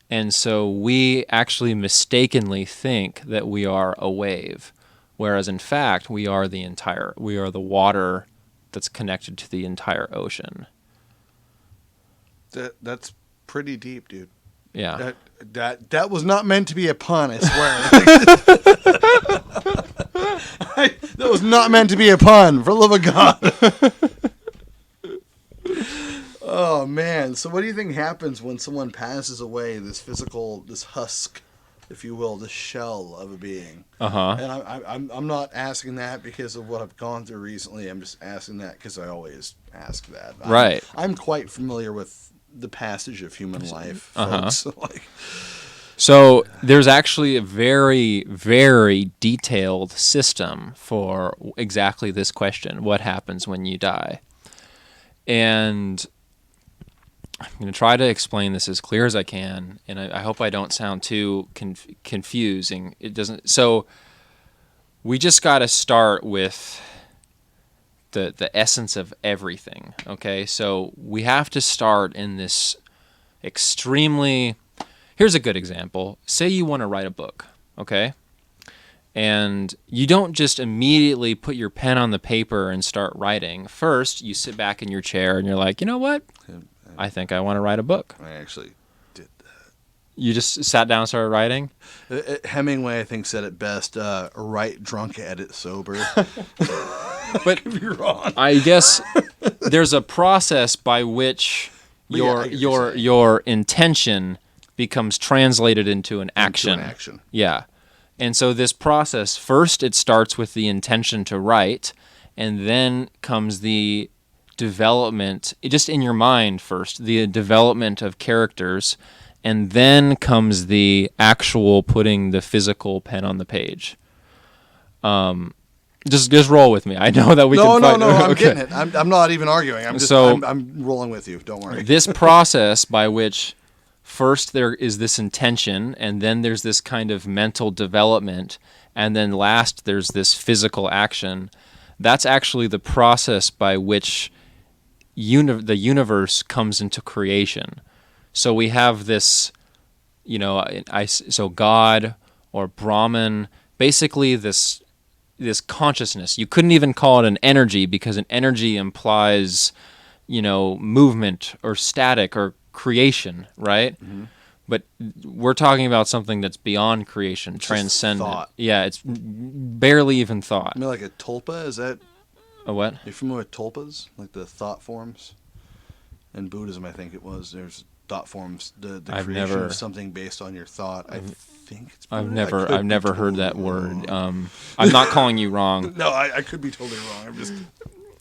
Speaker 2: And so we actually mistakenly think that we are a wave, whereas in fact we are the water that's connected to the entire ocean.
Speaker 1: That's pretty deep, dude.
Speaker 2: Yeah.
Speaker 1: That was not meant to be a pun, I swear. That was not meant to be a pun, for the love of God. Oh man! So, what do you think happens when someone passes away? This husk, if you will, this shell of a being. And I'm not asking that because of what I've gone through recently. I'm just asking that because I always ask that.
Speaker 2: Right.
Speaker 1: I'm quite familiar with the passage of human life, folks.
Speaker 2: So there's actually a very, very detailed system for exactly this question: what happens when you die? And I'm going to try to explain this as clear as I can, and I hope I don't sound too confusing. It doesn't. So we just got to start with the essence of everything. Okay, so we have to start in this extremely. Here's a good example. Say you want to write a book. Okay. And you don't just immediately put your pen on the paper and start writing. First, you sit back in your chair and you're like, you know what? I think I want to write a book.
Speaker 1: I actually did that.
Speaker 2: You just sat down and started writing?
Speaker 1: Hemingway, I think, said it best, write drunk, edit sober.
Speaker 2: But
Speaker 1: could be wrong.
Speaker 2: I guess there's a process by which your intention becomes translated into an action.
Speaker 1: Into an action.
Speaker 2: Yeah. And so this process, first it starts with the intention to write, and then comes the development, just in your mind first, the development of characters, and then comes the actual putting the physical pen on the page. Just roll with me. I know that we can fight.
Speaker 1: No, I'm getting it. I'm not even arguing. I'm rolling with you. Don't worry.
Speaker 2: This process by which first there is this intention, and then there's this kind of mental development, and then last there's this physical action. That's actually the process by which the universe comes into creation. So we have this, so God or Brahman, basically this consciousness. You couldn't even call it an energy because an energy implies, movement or static or creation, right?
Speaker 1: Mm-hmm.
Speaker 2: But we're talking about something that's beyond creation,
Speaker 1: Just
Speaker 2: transcendent.
Speaker 1: thought.
Speaker 2: Yeah, it's barely even thought.
Speaker 1: I mean, like a tulpa, is that?
Speaker 2: A what?
Speaker 1: Are you familiar with tulpas? Like the thought forms? In Buddhism, I think it was. There's thought forms. The
Speaker 2: I've
Speaker 1: creation
Speaker 2: never-
Speaker 1: of something based on your thought. I think it's.
Speaker 2: I've
Speaker 1: Buddha. I
Speaker 2: never
Speaker 1: could
Speaker 2: I've
Speaker 1: be
Speaker 2: never heard
Speaker 1: totally
Speaker 2: that word.
Speaker 1: wrong.
Speaker 2: I'm not calling you wrong.
Speaker 1: No, I could be totally wrong. I'm just.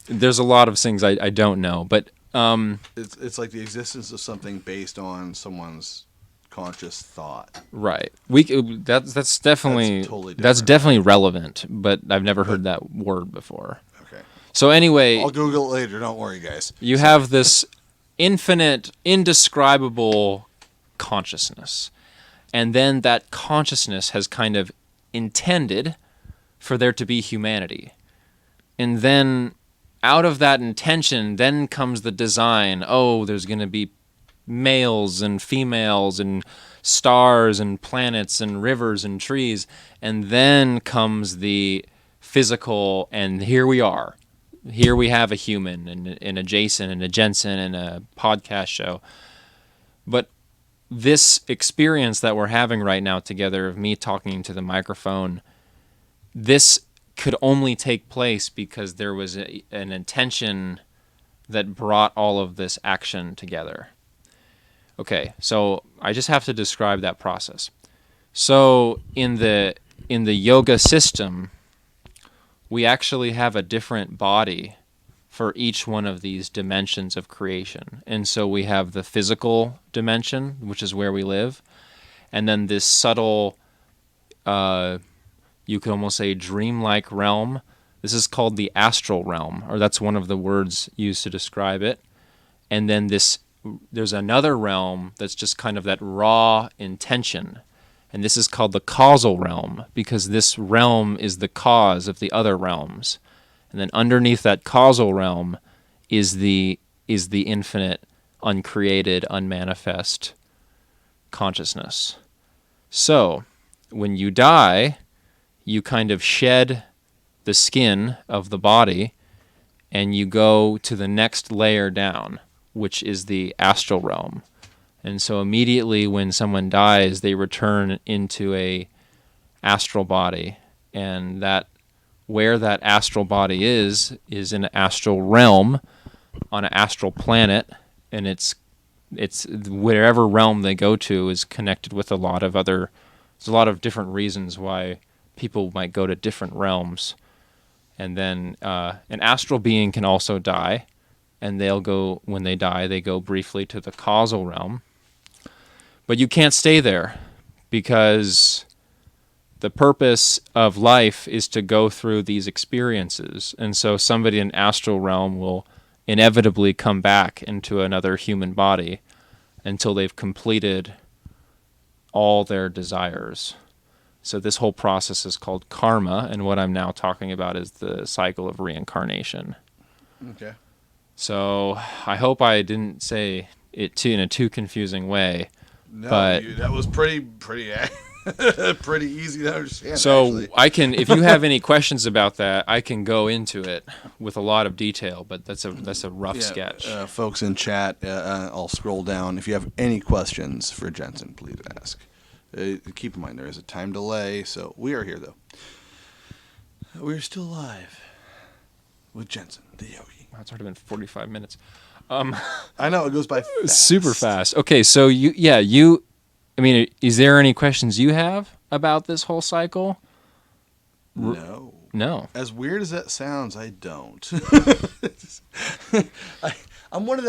Speaker 2: There's a lot of things I don't know, but
Speaker 1: It's like the existence of something based on someone's conscious thought.
Speaker 2: right. That's definitely
Speaker 1: That's totally
Speaker 2: that's
Speaker 1: different.
Speaker 2: definitely relevant, but I've never heard that word before.
Speaker 1: Okay.
Speaker 2: So anyway,
Speaker 1: I'll Google it later. Don't worry, guys.
Speaker 2: you have this infinite, indescribable consciousness. And then that consciousness has kind of intended for there to be humanity. And then out of that intention, then comes the design. Oh, there's going to be males and females and stars and planets and rivers and trees. And then comes the physical, and here we are. Here we have a human and a Jason and a Jensen and a podcast show. But this experience that we're having right now together of me talking to the microphone, this could only take place because there was an intention that brought all of this action together. Okay, so I just have to describe that process. So in the yoga system, we actually have a different body for each one of these dimensions of creation. And so we have the physical dimension, which is where we live, and then this subtle, you could almost say dreamlike realm. This is called the astral realm, or that's one of the words used to describe it. And then there's another realm that's just kind of that raw intention. And this is called the causal realm, because this realm is the cause of the other realms. And then underneath that causal realm is the infinite, uncreated, unmanifest consciousness. So, when you die, you kind of shed the skin of the body and you go to the next layer down, which is the astral realm. And so immediately when someone dies, they return into a astral body, and that where that astral body is in an astral realm on an astral planet, and it's wherever realm they go to is connected with a lot of different reasons why people might go to different realms. And then an astral being can also die, and when they die, they go briefly to the causal realm. But you can't stay there, because the purpose of life is to go through these experiences. And so somebody in astral realm will inevitably come back into another human body until they've completed all their desires. So this whole process is called karma, and what I'm now talking about is the cycle of reincarnation.
Speaker 1: Okay.
Speaker 2: So I hope I didn't say it in a too confusing way.
Speaker 1: No,
Speaker 2: but
Speaker 1: that was pretty pretty easy to understand.
Speaker 2: So
Speaker 1: actually.
Speaker 2: I can, if you have any questions about that, I can go into it with a lot of detail. But that's a rough sketch.
Speaker 1: Folks in chat, I'll scroll down. If you have any questions for Jensen, please ask. Keep in mind there is a time delay, so we are here though. We're still live with Jensen, the yogi.
Speaker 2: Wow, it's already been 45 minutes.
Speaker 1: I know it goes by fast.
Speaker 2: Super fast. Okay, so I mean, is there any questions you have about this whole cycle?
Speaker 1: No.
Speaker 2: No.
Speaker 1: As weird as that sounds, I don't. I'm one of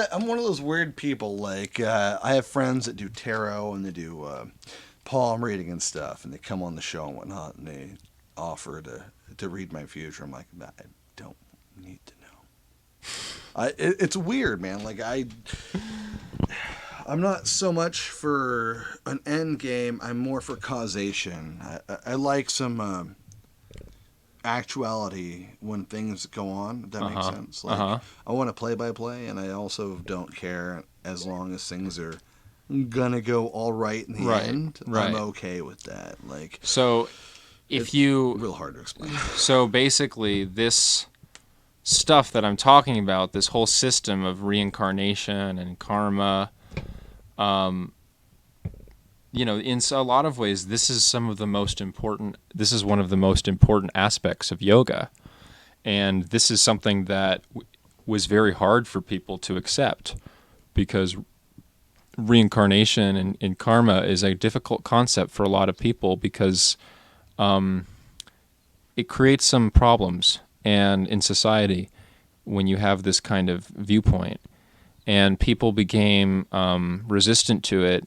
Speaker 1: those weird people. Like I have friends that do tarot and they do palm reading and stuff, and they come on the show and whatnot, and they offer to read my future. I'm like, I don't need to know. It's weird, man. Like I'm not so much for an end game. I'm more for causation. I like some actuality when things go on. If that makes sense. Like I want to play by play, and I also don't care as long as things are gonna go all right in the end. I'm okay with that. Like
Speaker 2: so, if you
Speaker 1: real hard to explain.
Speaker 2: So basically, this stuff that I'm talking about, this whole system of reincarnation and karma, in a lot of ways, this is one of the most important aspects of yoga. And this is something that was very hard for people to accept, because reincarnation and karma is a difficult concept for a lot of people, because it creates some problems and in society when you have this kind of viewpoint. And people became resistant to it.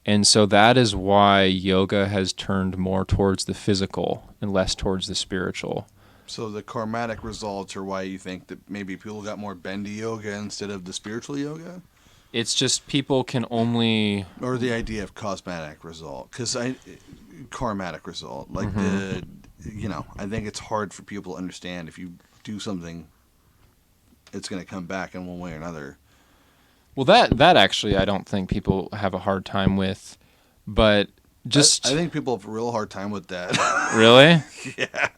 Speaker 2: And so that is why yoga has turned more towards the physical and less towards the spiritual.
Speaker 1: So the karmatic results are why you think that maybe people got more bendy yoga instead of the spiritual yoga?
Speaker 2: It's just people can only...
Speaker 1: Or the idea of cosmetic result. Karmatic result. Like I think it's hard for people to understand if you do something, it's going to come back in one way or another.
Speaker 2: Well, that actually I don't think people have a hard time with, but just...
Speaker 1: I think people have a real hard time with that.
Speaker 2: Really?
Speaker 1: Yeah.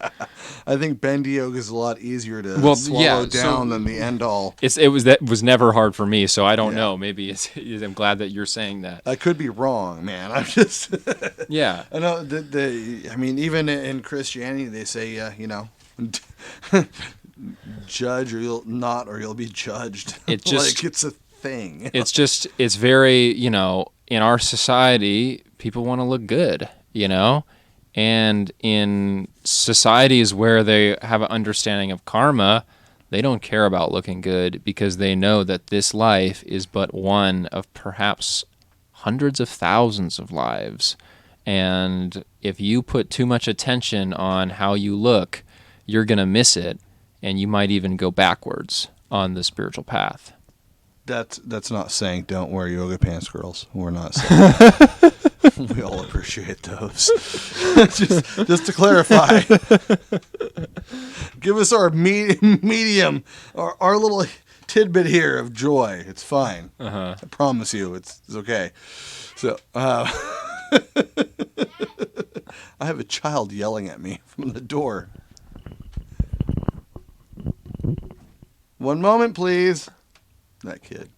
Speaker 1: I think bendy yoga is a lot easier to swallow down than the end all.
Speaker 2: That was never hard for me, so I don't know. Maybe I'm glad that you're saying that.
Speaker 1: I could be wrong, man. I'm just...
Speaker 2: Yeah.
Speaker 1: I know, even in Christianity, they say, judge or you'll be judged. It just... like, it's a thing.
Speaker 2: It's very, in our society, people want to look good, and in societies where they have an understanding of karma, they don't care about looking good, because they know that this life is but one of perhaps hundreds of thousands of lives. And if you put too much attention on how you look, you're going to miss it, and you might even go backwards on the spiritual path.
Speaker 1: That's not saying don't wear yoga pants, girls. We're not saying that. We all appreciate those. just to clarify. Give us our medium, our little tidbit here of joy. It's fine. I promise you, it's okay. So, I have a child yelling at me from the door. One moment, please. That kid.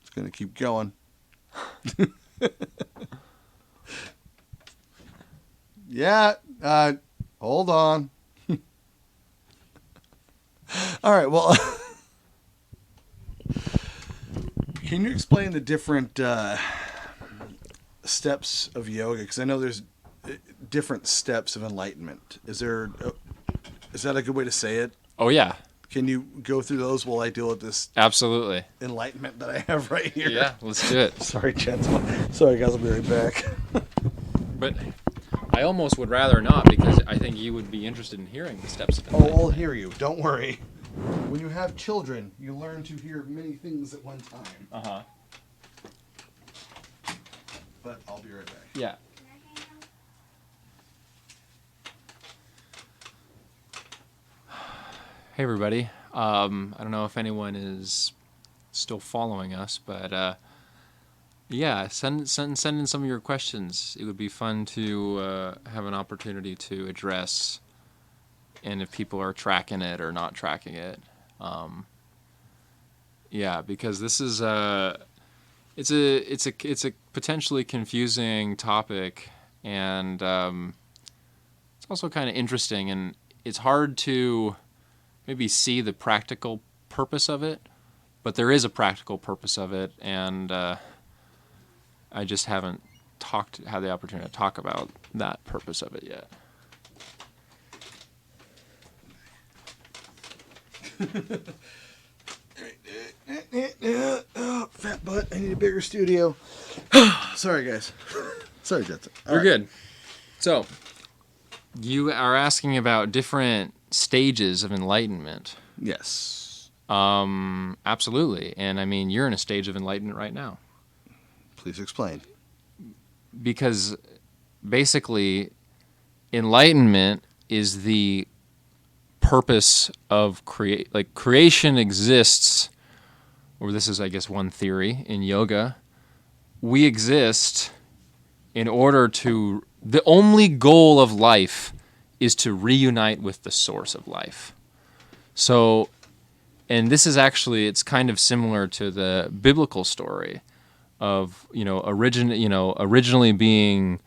Speaker 1: It's going to keep going. Yeah, hold on. All right, well, can you explain the different steps of yoga? Because I know there's different steps of enlightenment. Is that a good way to say it?
Speaker 2: Oh, yeah.
Speaker 1: Can you go through those while I deal with this?
Speaker 2: Absolutely.
Speaker 1: Enlightenment that I have right here.
Speaker 2: Yeah, let's do it.
Speaker 1: Sorry, Jensen. Sorry, guys. I'll be right back.
Speaker 2: But I almost would rather not, because I think you would be interested in hearing the steps of enlightenment.
Speaker 1: Oh, I'll hear you. Don't worry. When you have children, you learn to hear many things at one time. But I'll be right back.
Speaker 2: Yeah. Hey everybody. I don't know if anyone is still following us, but send in some of your questions. It would be fun to have an opportunity to address, and if people are tracking it or not tracking it. Because this is it's a potentially confusing topic, and it's also kind of interesting, and it's hard to maybe see the practical purpose of it, but there is a practical purpose of it, and I just haven't had the opportunity to talk about that purpose of it yet.
Speaker 1: Oh, fat butt. I need a bigger studio. Sorry, guys. Sorry, Jensen.
Speaker 2: You're good. So, you are asking about different stages of enlightenment.
Speaker 1: Yes.
Speaker 2: Absolutely. And I mean, you're in a stage of enlightenment right now.
Speaker 1: Please explain.
Speaker 2: Because basically, enlightenment is the purpose of creation exists, or this is, I guess, one theory in yoga. We exist in order to, the only goal of life is to reunite with the source of life. So, and this is actually, it's kind of similar to the biblical story of, originally being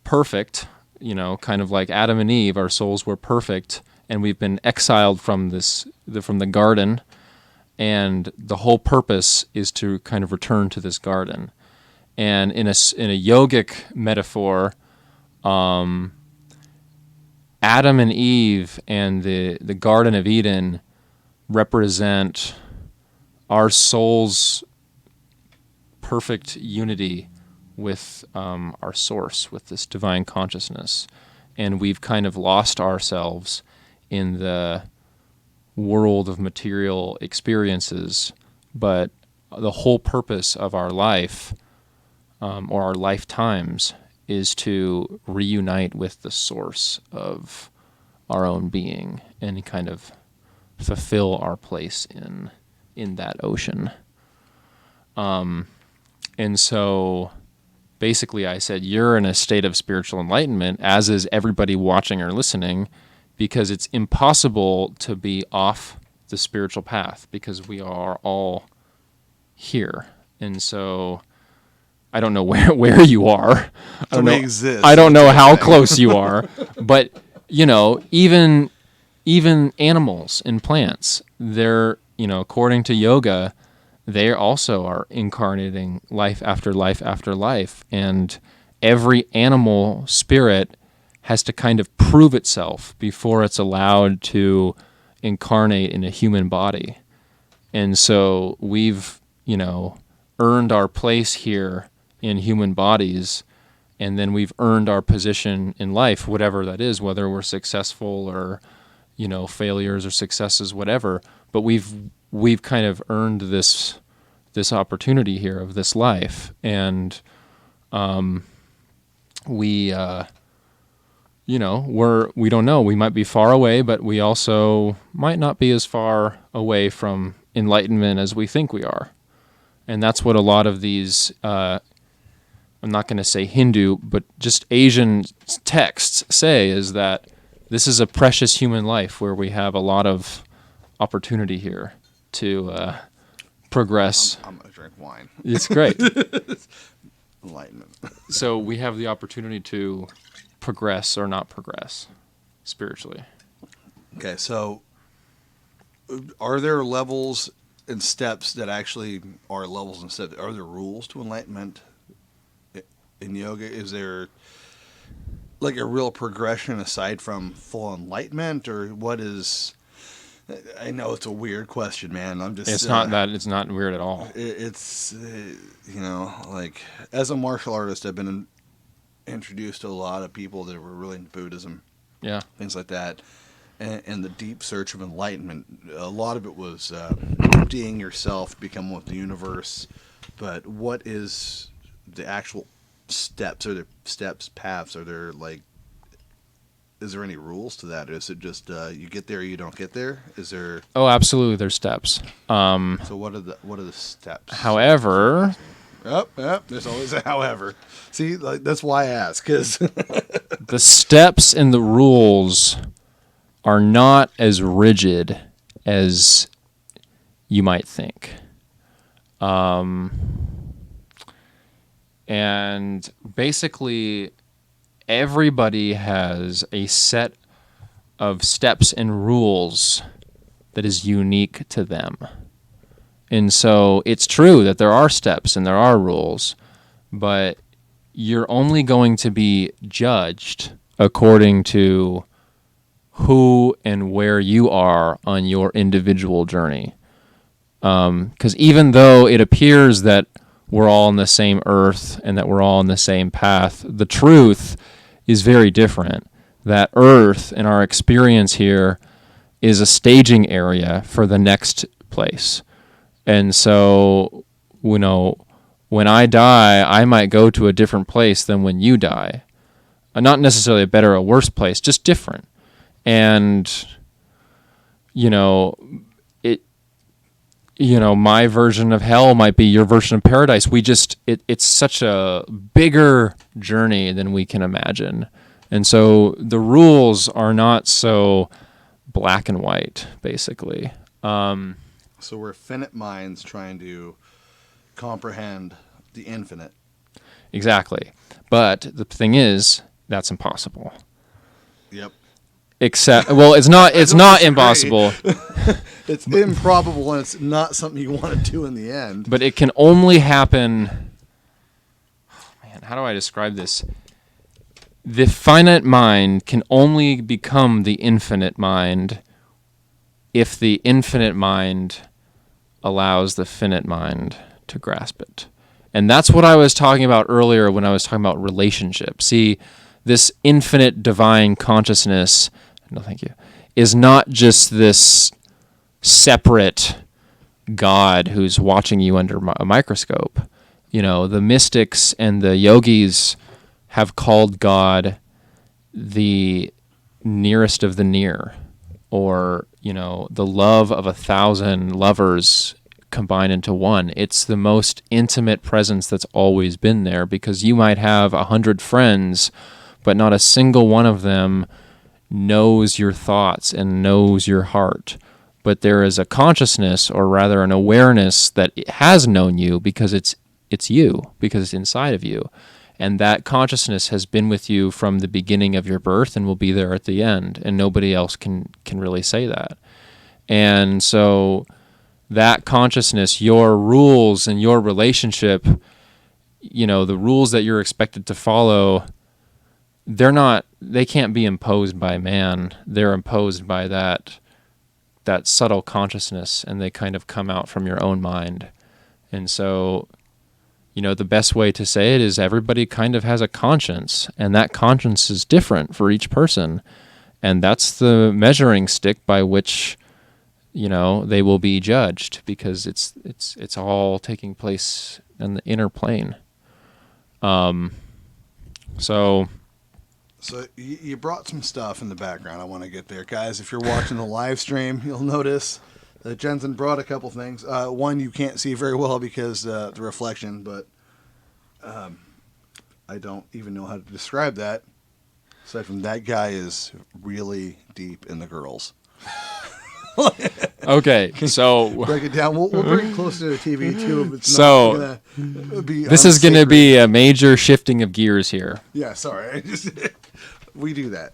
Speaker 2: perfect, kind of like Adam and Eve, our souls were perfect, and we've been exiled from the garden, and the whole purpose is to kind of return to this garden. And in a yogic metaphor, Adam and Eve and the Garden of Eden represent our soul's perfect unity with our source, with this divine consciousness. And we've kind of lost ourselves in the world of material experiences, but the whole purpose of our life, or our lifetimes, is to reunite with the source of our own being and kind of fulfill our place in that ocean. And so basically I said, you're in a state of spiritual enlightenment, as is everybody watching or listening, because it's impossible to be off the spiritual path, because we are all here. And so I don't know where you are. I don't know.
Speaker 1: Exist.
Speaker 2: I don't know how close you are, but even animals and plants, they're, according to yoga, they also are incarnating life after life after life, and every animal spirit has to kind of prove itself before it's allowed to incarnate in a human body. And so we've, earned our place here in human bodies, and then we've earned our position in life, whatever that is, whether we're successful or, failures or successes, whatever. But we've kind of earned this opportunity here of this life, and we don't know. We might be far away, but we also might not be as far away from enlightenment as we think we are. And that's what a lot of these, I'm not going to say Hindu, but just Asian texts say, is that this is a precious human life where we have a lot of opportunity here to progress.
Speaker 1: I'm going to drink wine.
Speaker 2: It's great.
Speaker 1: Enlightenment.
Speaker 2: So we have the opportunity to progress or not progress spiritually.
Speaker 1: Okay, so are there levels and steps that actually are levels and steps? Are there rules to enlightenment in yoga? Is there like a real progression aside from full enlightenment, or what is? I know it's a weird question, man.
Speaker 2: It's not that. It's not weird at all.
Speaker 1: It's like as a martial artist, I've been introduced to a lot of people that were really into Buddhism, things like that, and the deep search of enlightenment. A lot of it was emptying yourself to become one with the universe. But what is the actual steps? Are there steps, paths? Are there is there any rules to that? Is it just you get there or you don't get there? Is there?
Speaker 2: Oh, absolutely. There's steps.
Speaker 1: So what are the steps?
Speaker 2: However.
Speaker 1: There's always a however. See, that's why I ask, because
Speaker 2: the steps and the rules are not as rigid as you might think. And basically, everybody has a set of steps and rules that is unique to them. And so it's true that there are steps and there are rules, but you're only going to be judged according to who and where you are on your individual journey. Because even though it appears that we're all on the same earth and that we're all on the same path, the truth is very different. That earth and our experience here is a staging area for the next place. And so, when I die, I might go to a different place than when you die. Not necessarily a better or worse place, just different. And, you know, my version of hell might be your version of paradise. It's such a bigger journey than we can imagine. And so the rules are not so black and white, basically.
Speaker 1: So we're finite minds trying to comprehend the infinite.
Speaker 2: Exactly. But the thing is, that's impossible.
Speaker 1: Yep.
Speaker 2: Except, well, it's not impossible.
Speaker 1: It's improbable, and it's not something you want to do in the end.
Speaker 2: But it can only happen. Oh, man, how do I describe this? The finite mind can only become the infinite mind if the infinite mind allows the finite mind to grasp it. And that's what I was talking about earlier when I was talking about relationships. See, this infinite divine consciousness, no thank you, is not just this separate God who's watching you under a microscope. You know, the mystics and the yogis have called God the nearest of the near, or, you know, the love of 1,000 lovers combined into one. It's the most intimate presence that's always been there, because you might have 100 friends, but not a single one of them knows your thoughts and knows your heart. But there is a consciousness, or rather an awareness, that it has known you because it's you, because it's inside of you. And that consciousness has been with you from the beginning of your birth and will be there at the end. And nobody else can really say that. And so that consciousness, your rules and your relationship, you know, the rules that you're expected to follow, they can't be imposed by man. They're imposed by that subtle consciousness, and they kind of come out from your own mind. And so, you know, the best way to say it is everybody kind of has a conscience, and that conscience is different for each person. And that's the measuring stick by which, you know, they will be judged, because it's all taking place in the inner plane.
Speaker 1: So you brought some stuff in the background. I want to get there. Guys, if you're watching the live stream, you'll notice that Jensen brought a couple things. One you can't see very well because the reflection, but I don't even know how to describe that. Aside from that guy is really deep in the girls.
Speaker 2: Okay, so
Speaker 1: break it down. We'll bring it closer to the TV too. If it's
Speaker 2: so
Speaker 1: not gonna be
Speaker 2: this is going to be a major shifting of gears here.
Speaker 1: Yeah, sorry. We do that.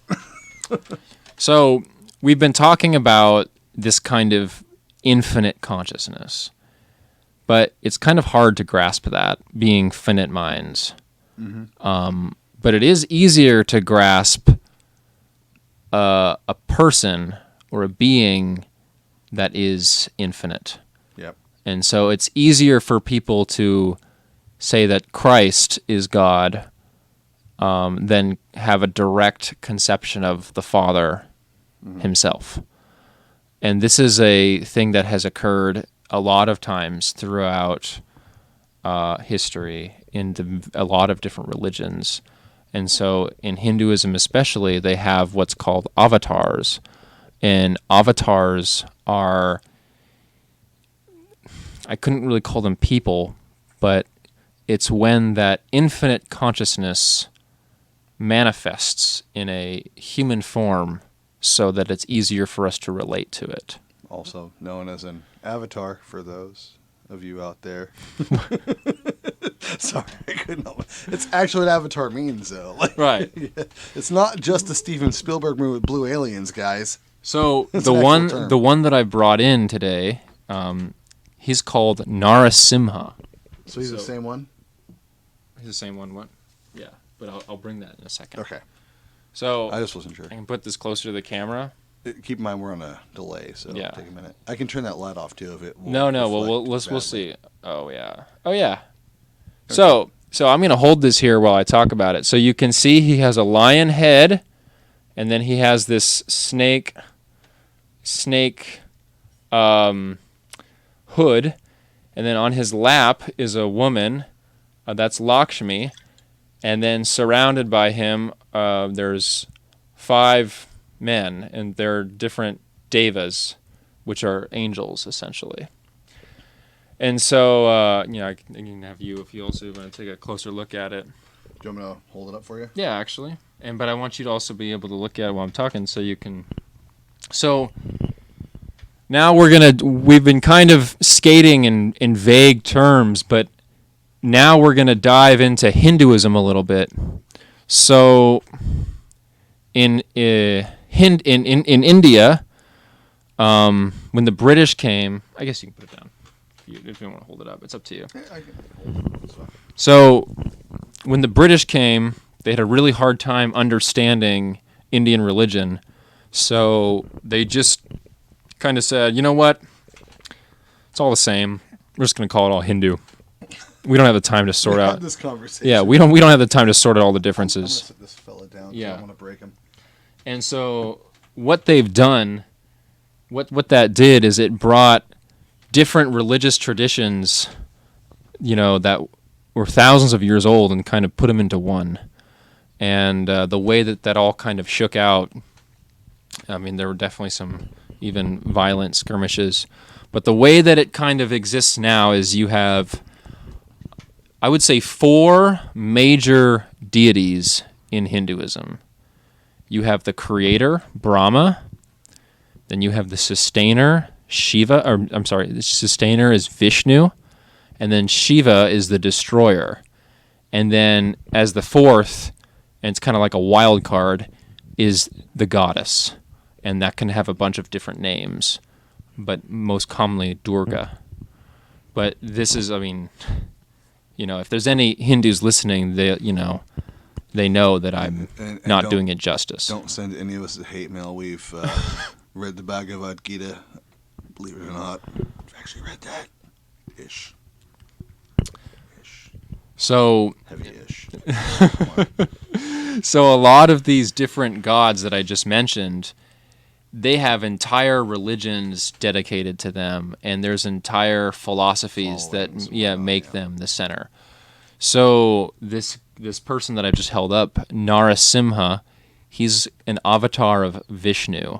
Speaker 2: So we've been talking about this kind of infinite consciousness, but it's kind of hard to grasp that, being finite minds. Mm-hmm. But it is easier to grasp a person or a being that is infinite.
Speaker 1: Yep.
Speaker 2: And so it's easier for people to say that Christ is God than have a direct conception of the Father himself. And this is a thing that has occurred a lot of times throughout history in a lot of different religions. And so in Hinduism especially, they have what's called avatars. And avatars are, I couldn't really call them people, but it's when that infinite consciousness manifests in a human form so that it's easier for us to relate to it.
Speaker 1: Also known as an avatar for those of you out there. Sorry, I couldn't help it. It's actually what avatar means, though. Like,
Speaker 2: right.
Speaker 1: Yeah, it's not just a Steven Spielberg movie with blue aliens, guys.
Speaker 2: So the one that I brought in today, he's called Narasimha.
Speaker 1: So he's the same one?
Speaker 2: He's the same one. What? Yeah, but I'll bring that in a second.
Speaker 1: Okay.
Speaker 2: So
Speaker 1: I just wasn't sure.
Speaker 2: I can put this closer to the camera.
Speaker 1: Keep in mind we're on a delay, so
Speaker 2: yeah.
Speaker 1: It'll take a minute. I can turn that light off too if it.
Speaker 2: No. Well, we'll see. Oh yeah. Okay. So I'm gonna hold this here while I talk about it. So you can see he has a lion head, and then he has this snake hood, and then on his lap is a woman. That's Lakshmi, and then surrounded by him, there's 5 men, and they're different devas, which are angels, essentially. And so, I can have you, if you also want to take a closer look at it.
Speaker 1: Do you want me to hold it up for you?
Speaker 2: Yeah, actually. But I want you to also be able to look at it while I'm talking, so you can. So now we've been kind of skating in vague terms, but now we're gonna dive into Hinduism a little bit. So in India, when the British came, I guess you can put it down if you want to hold it up. It's up to you.
Speaker 1: Yeah, I can hold it.
Speaker 2: So when the British came, they had a really hard time understanding Indian religion. So they just kind of said, you know what? It's all the same. We're just going to call it all Hindu. We don't have the time to sort out
Speaker 1: this conversation.
Speaker 2: Yeah, we don't have the time to sort out all the
Speaker 1: I'm
Speaker 2: differences.
Speaker 1: gonna sit this fella down.
Speaker 2: Yeah.
Speaker 1: I don't want to break him.
Speaker 2: And so what they've done, what that did is it brought different religious traditions, that were thousands of years old, and kind of put them into one. And the way that all kind of shook out, I mean, there were definitely some even violent skirmishes. But the way that it kind of exists now is you have, I would say, 4 major deities in Hinduism. You have the creator, Brahma. Then you have the sustainer, Shiva. The sustainer is Vishnu. And then Shiva is the destroyer. And then as the 4th, and it's kind of like a wild card, is the goddess. And that can have a bunch of different names, but most commonly Durga. But this is, if there's any Hindus listening, they know that I'm not doing it justice.
Speaker 1: Don't send any of us a hate mail. We've read the Bhagavad Gita. Believe it or not, I've actually read that. Ish.
Speaker 2: So
Speaker 1: heavy-ish.
Speaker 2: So a lot of these different gods that I just mentioned, they have entire religions dedicated to them, and there's entire philosophies make them the center. So this person that I've just held up, Narasimha, he's an avatar of Vishnu,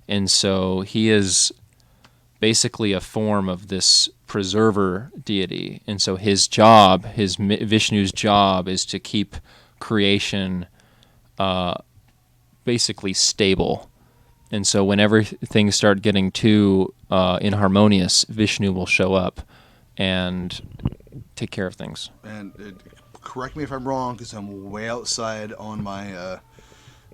Speaker 2: and so he is basically a form of this preserver deity. And so Vishnu's job is to keep creation basically stable. And so whenever things start getting too inharmonious, Vishnu will show up and take care of things.
Speaker 1: And correct me if I'm wrong, because I'm way outside on my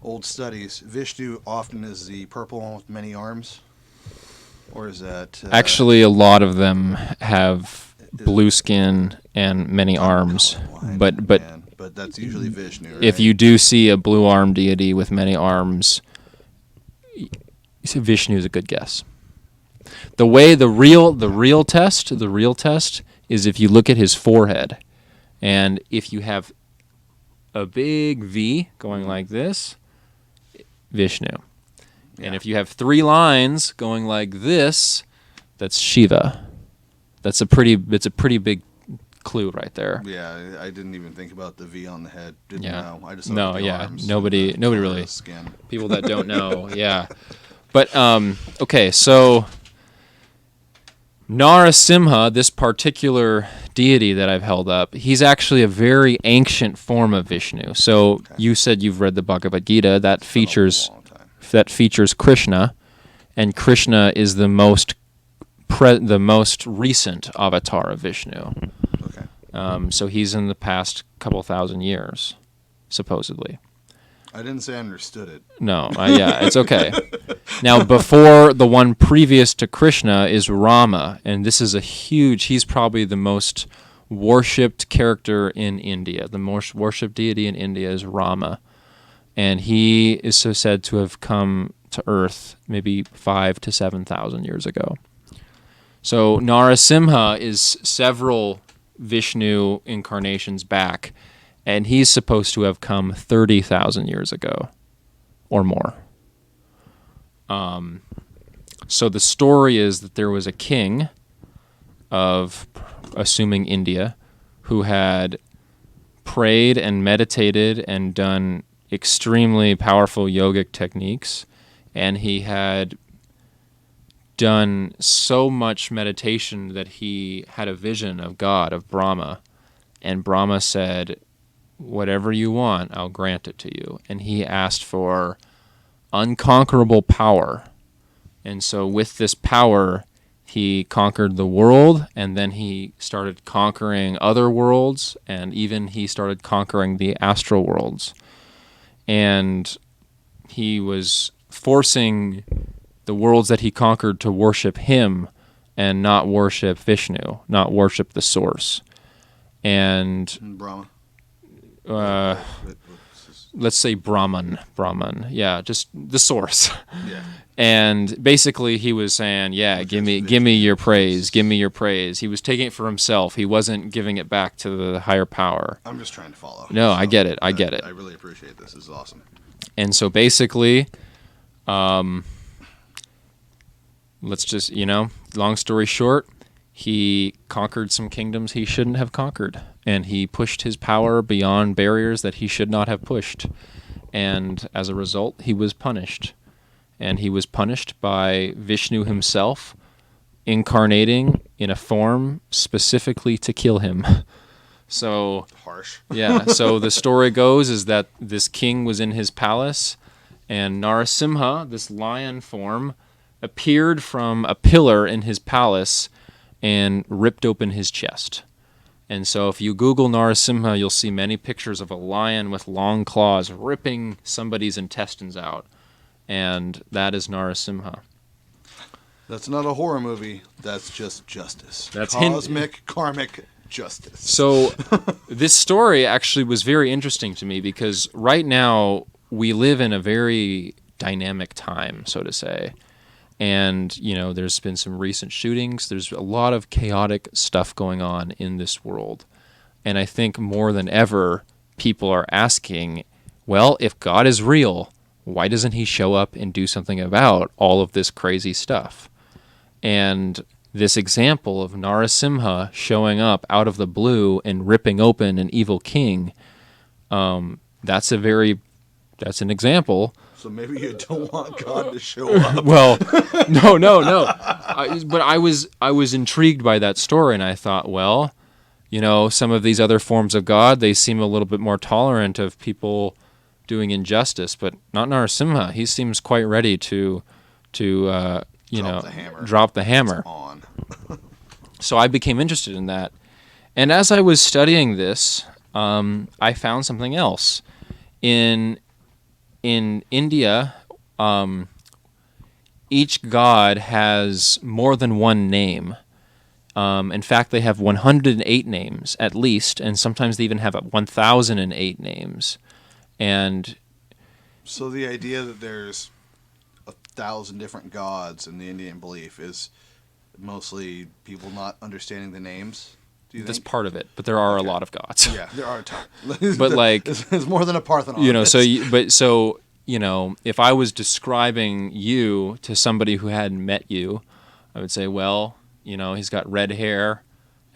Speaker 1: old studies. Vishnu often is the purple one with many arms? Or is that...
Speaker 2: Actually, a lot of them have blue skin and many arms. But
Speaker 1: that's usually Vishnu, right?
Speaker 2: If you do see a blue arm deity with many arms, Vishnu is a good guess. The real test is if you look at his forehead, and if you have a big V going like this, Vishnu. Yeah. And if you have 3 lines going like this, that's Shiva. It's a pretty big clue right there.
Speaker 1: Yeah, I didn't even think about the V on the head. Didn't know. I just
Speaker 2: thought the arms. Nobody really.
Speaker 1: Skin.
Speaker 2: People that don't know, yeah. But okay, so Narasimha, this particular deity that I've held up, he's actually a very ancient form of Vishnu. So You said you've read the Bhagavad Gita. That features Krishna, and Krishna is the most recent avatar of Vishnu.
Speaker 1: Okay.
Speaker 2: So he's in the past couple thousand years, supposedly.
Speaker 1: I didn't say I understood it.
Speaker 2: No, it's okay. Now, before the one previous to Krishna is Rama, and this is he's probably the most worshipped character in India. The most worshipped deity in India is Rama. And he is so said to have come to Earth maybe 5,000 to 7,000 years ago. So Narasimha is several Vishnu incarnations back, and he's supposed to have come 30,000 years ago or more. So the story is that there was a king of, assuming India, who had prayed and meditated and done extremely powerful yogic techniques, and he had done so much meditation that he had a vision of God, of Brahma, and Brahma said, whatever you want, I'll grant it to you. And he asked for unconquerable power. And so with this power, he conquered the world, and then he started conquering other worlds, and even he started conquering the astral worlds. And he was forcing the worlds that he conquered to worship him and not worship Vishnu, not worship the source. And
Speaker 1: Brahma.
Speaker 2: Let's say Brahman, yeah, just the source.
Speaker 1: Yeah.
Speaker 2: And basically he was saying, yeah, give me your praise, give me your praise. He was taking it for himself. He wasn't giving it back to the higher power.
Speaker 1: I'm just trying to follow.
Speaker 2: No, I get it. I
Speaker 1: really appreciate this. This is awesome.
Speaker 2: And so basically, let's just, long story short, he conquered some kingdoms he shouldn't have conquered, and he pushed his power beyond barriers that he should not have pushed. And as a result, he was punished. And he was punished by Vishnu himself, incarnating in a form specifically to kill him. So
Speaker 1: harsh.
Speaker 2: Yeah, so the story goes is that this king was in his palace, and Narasimha, this lion form, appeared from a pillar in his palace and ripped open his chest. And so if you Google Narasimha, you'll see many pictures of a lion with long claws ripping somebody's intestines out. And that is Narasimha.
Speaker 1: That's not a horror movie. That's just justice.
Speaker 2: That's
Speaker 1: cosmic, karmic justice.
Speaker 2: So this story actually was very interesting to me because right now we live in a very dynamic time, so to say. And, there's been some recent shootings. There's a lot of chaotic stuff going on in this world. And I think more than ever, people are asking, well, if God is real, why doesn't he show up and do something about all of this crazy stuff? And this example of Narasimha showing up out of the blue and ripping open an evil king, that's an example.
Speaker 1: So maybe you don't want God to show up.
Speaker 2: Well, no. But I was intrigued by that story, and I thought, well, some of these other forms of God, they seem a little bit more tolerant of people doing injustice, but not Narasimha. He seems quite ready to drop the hammer.
Speaker 1: It's on.
Speaker 2: So I became interested in that. And as I was studying this, I found something else. In India, each god has more than one name. In fact, they have 108 names at least, and sometimes they even have 1,008 names. And
Speaker 1: so the idea that there's 1,000 different gods in the Indian belief is mostly people not understanding the names. Do you
Speaker 2: that's
Speaker 1: think?
Speaker 2: part of it, but there are a lot of gods.
Speaker 1: Yeah, there are a ton.
Speaker 2: But
Speaker 1: it's more than a Parthenon.
Speaker 2: If I was describing you to somebody who hadn't met you, I would say, well, he's got red hair,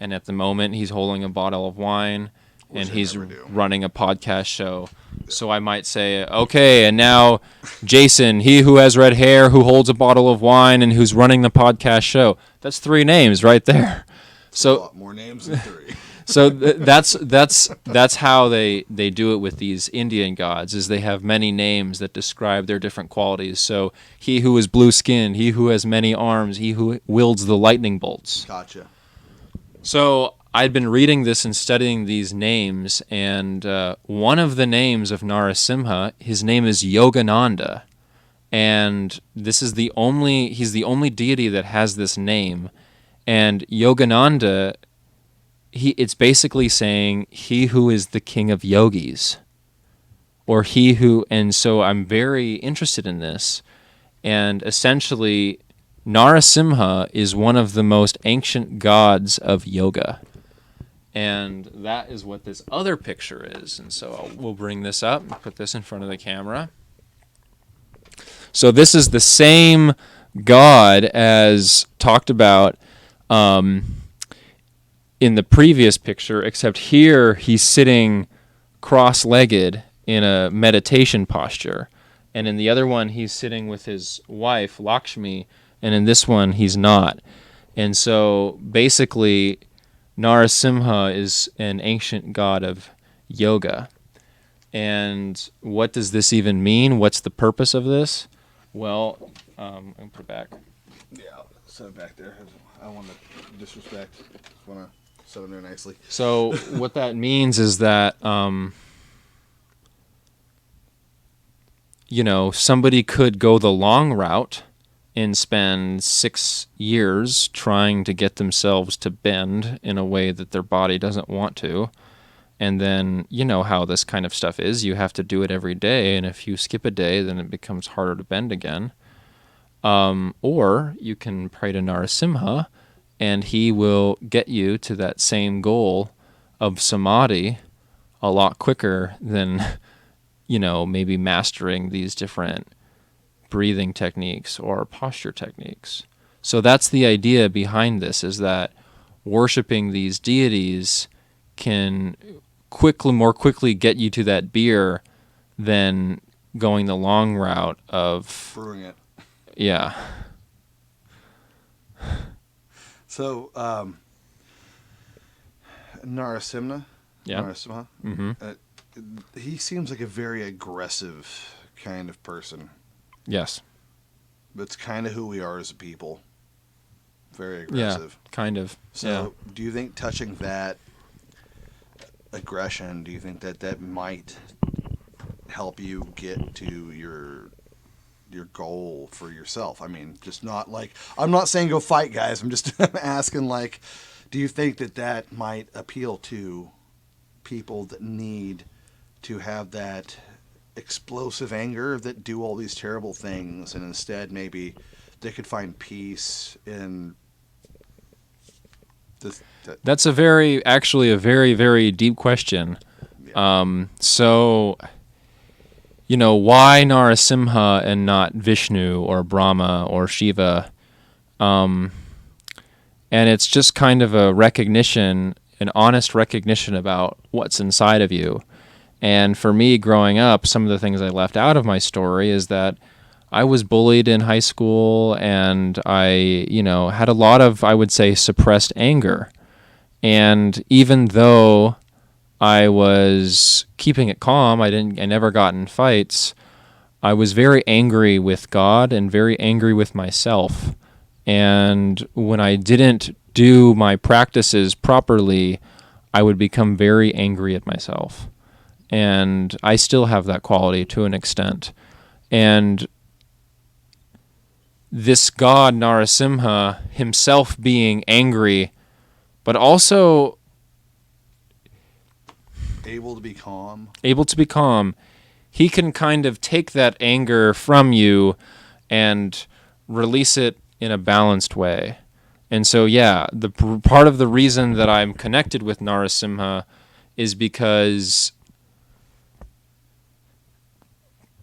Speaker 2: and at the moment he's holding a bottle of wine, and he's running a podcast show. So I might say, okay, and now Jason, he who has red hair, who holds a bottle of wine, and who's running the podcast show. That's 3 names right there. So
Speaker 1: a lot more names than 3.
Speaker 2: So that's how they do it with these Indian gods, is they have many names that describe their different qualities. So he who is blue-skinned, he who has many arms, he who wields the lightning bolts.
Speaker 1: Gotcha.
Speaker 2: So I'd been reading this and studying these names, and one of the names of Narasimha, his name is Yogananda, and he's the only deity that has this name. And Yogananda, it's basically saying he who is the king of yogis, or he who, and so I'm very interested in this, and essentially Narasimha is one of the most ancient gods of yoga. And that is what this other picture is. And so we'll bring this up and put this in front of the camera. So this is the same god as talked about in the previous picture, except here he's sitting cross-legged in a meditation posture. and in the other one he's sitting with his wife Lakshmi, and in this one he's not. And so basically Narasimha is an ancient god of yoga. And what does this even mean? What's the purpose of this? Well, I'm going to put it back.
Speaker 1: Yeah, set it back there. I don't want to disrespect. Just want to set it there nicely.
Speaker 2: So what that means is that, somebody could go the long route and spend 6 years trying to get themselves to bend in a way that their body doesn't want to. And then, you know how this kind of stuff is. You have to do it every day, and if you skip a day, then it becomes harder to bend again. Or you can pray to Narasimha, and he will get you to that same goal of samadhi a lot quicker than, maybe mastering these different breathing techniques or posture techniques. So that's the idea behind this, is that worshiping these deities can more quickly get you to that beer than going the long route of
Speaker 1: brewing it.
Speaker 2: Yeah.
Speaker 1: So, Narasimha.
Speaker 2: Yeah.
Speaker 1: Narasimha.
Speaker 2: Mm-hmm.
Speaker 1: He seems like a very aggressive kind of person.
Speaker 2: Yes.
Speaker 1: That's kind of who we are as a people. Very aggressive.
Speaker 2: Yeah, kind of.
Speaker 1: So, do you think touching that aggression, do you think that might help you get to your goal for yourself? I mean, just not like, I'm not saying go fight, guys. I'm just asking, like, do you think that might appeal to people that need to have that explosive anger, that do all these terrible things, and instead maybe they could find peace in this?
Speaker 2: That's actually a very, very deep question. Yeah. So, why Narasimha and not Vishnu or Brahma or Shiva? And it's just kind of a recognition, an honest recognition about what's inside of you. And for me, growing up, some of the things I left out of my story is that I was bullied in high school, and I, had a lot of, I would say, suppressed anger. And even though I was keeping it calm, I never got in fights, I was very angry with God and very angry with myself. And when I didn't do my practices properly, I would become very angry at myself. And I still have that quality to an extent. And this god, Narasimha, himself being angry, but also
Speaker 1: able to be calm.
Speaker 2: He can kind of take that anger from you and release it in a balanced way. And so, yeah, the part of the reason that I'm connected with Narasimha is because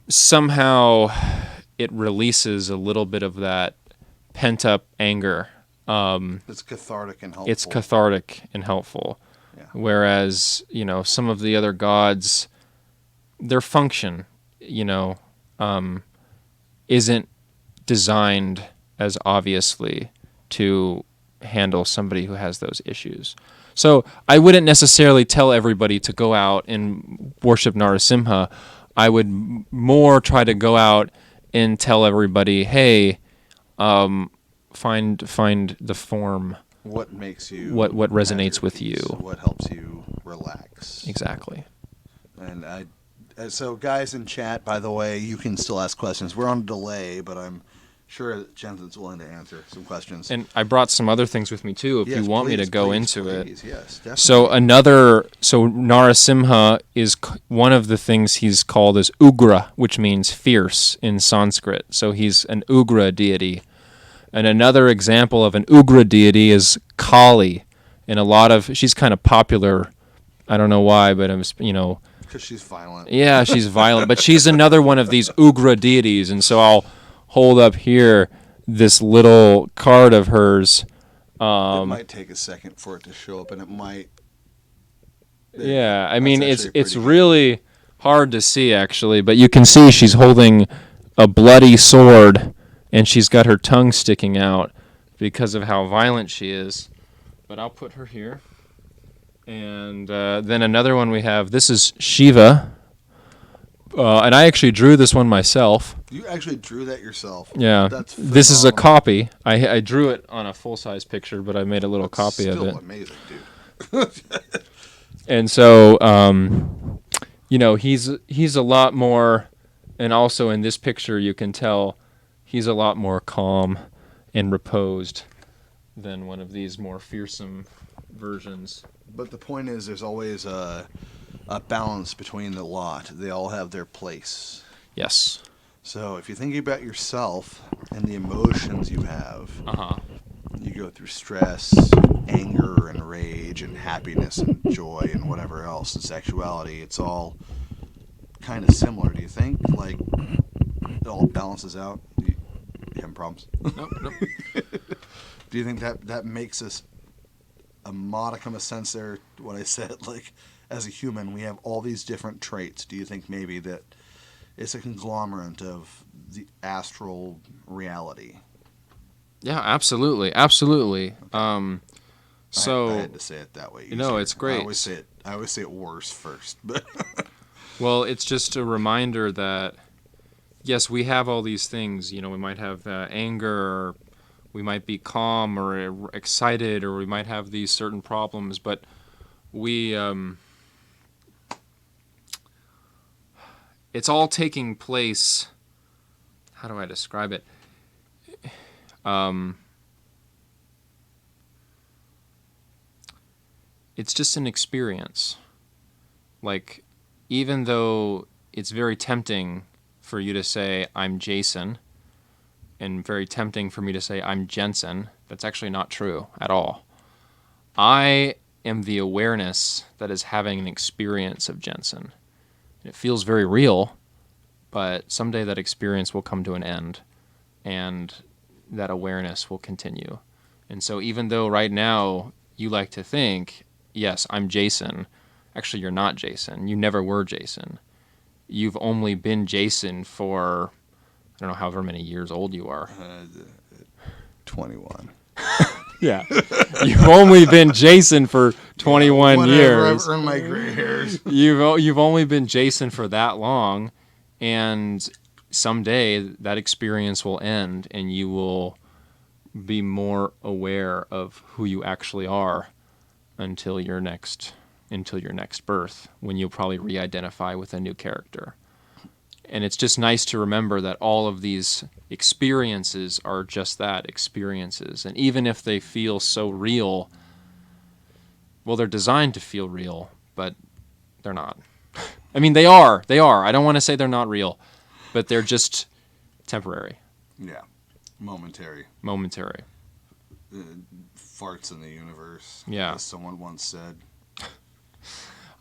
Speaker 2: somehow it releases a little bit of that pent-up anger.
Speaker 1: It's cathartic and helpful. Yeah.
Speaker 2: Whereas, some of the other gods, their function, isn't designed as obviously to handle somebody who has those issues. So I wouldn't necessarily tell everybody to go out and worship Narasimha. I would more try to go out and tell everybody, hey, find the form.
Speaker 1: What makes you?
Speaker 2: What resonates with you?
Speaker 1: What helps you relax?
Speaker 2: Exactly.
Speaker 1: And so guys in chat, by the way, you can still ask questions. We're on a delay, but I'm sure that Jensen's willing to answer some questions.
Speaker 2: And I brought some other things with me too, if you want me to go into it.
Speaker 1: Yes, definitely.
Speaker 2: So Narasimha is one of the things he's called as Ugra, which means fierce in Sanskrit. So he's an Ugra deity. And another example of an Ugra deity is Kali. And she's kind of popular. I don't know why, but
Speaker 1: because she's violent.
Speaker 2: Yeah, she's violent. But she's another one of these Ugra deities. And so I'll hold up here this little card of hers.
Speaker 1: It might take a second for it to show up, and it might.
Speaker 2: Yeah, I mean, it's really hard to see, actually, but you can see she's holding a bloody sword, and she's got her tongue sticking out because of how violent she is. But I'll put her here. And then another one we have, this is Shiva. And I actually drew this one myself.
Speaker 1: You actually drew that yourself?
Speaker 2: Yeah.
Speaker 1: That's
Speaker 2: this is a
Speaker 1: phenomenal.
Speaker 2: copy. I drew it on a full-size picture, but I made a little copy of it.
Speaker 1: Still amazing, dude.
Speaker 2: And so, he's a lot more, and also in this picture you can tell he's a lot more calm and reposed than one of these more fearsome versions.
Speaker 1: But the point is, there's always a balance between the lot. They all have their place.
Speaker 2: Yes.
Speaker 1: So if you're thinking about yourself and the emotions you have, you go through stress, anger, and rage, and happiness, and joy, and whatever else, and sexuality. It's all kind of similar. Do you think? Like, it all balances out? You having problems?
Speaker 2: Nope.
Speaker 1: Do you think that makes us a modicum of sense there, what I said? Like, as a human, we have all these different traits. Do you think maybe that it's a conglomerate of the astral reality?
Speaker 2: Yeah, absolutely. So
Speaker 1: I had to say it that way.
Speaker 2: No, it's great.
Speaker 1: I always say it worse first, but
Speaker 2: well, it's just a reminder that yes, we have all these things. We might have anger, or we might be calm or excited, or we might have these certain problems, but we it's all taking place. How do I describe it? It's just an experience. Like, even though it's very tempting for you to say, I'm Jason, and very tempting for me to say, I'm Jensen, that's actually not true at all. I am the awareness that is having an experience of Jensen. It feels very real, but someday that experience will come to an end, and that awareness will continue. And so even though right now you like to think, yes, I'm Jason, actually you're not Jason. You never were Jason. You've only been Jason for, I don't know, however many years old you are.
Speaker 1: 21.
Speaker 2: Yeah. You've only been Jason for 21
Speaker 1: Whatever,
Speaker 2: years.
Speaker 1: I've earned my gray hairs.
Speaker 2: You've only been Jason for that long, and someday that experience will end, and you will be more aware of who you actually are until your next birth, when you'll probably re-identify with a new character. And it's just nice to remember that all of these experiences are just that, experiences. And even if they feel so real, well, they're designed to feel real, but they're not. I mean, they are. I don't want to say they're not real, but they're just temporary.
Speaker 1: Yeah. Momentary. Farts in the universe.
Speaker 2: Yeah.
Speaker 1: As someone once said.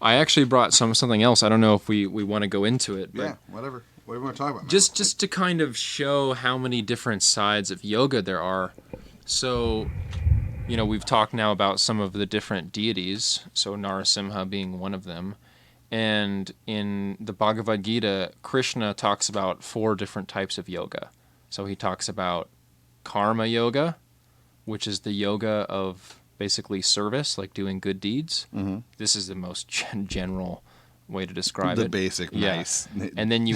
Speaker 2: I actually brought something else. I don't know if we want to go into it. But
Speaker 1: yeah, whatever. What do you want to talk about?
Speaker 2: Just to kind of show how many different sides of yoga there are. So, we've talked now about some of the different deities, so Narasimha being one of them. And in the Bhagavad Gita, Krishna talks about 4 different types of yoga. So he talks about karma yoga, which is the yoga of basically service, like doing good deeds. Mm-hmm. This is the most general way to describe it.
Speaker 1: The basic,
Speaker 2: yeah.
Speaker 1: Nice.
Speaker 2: And then you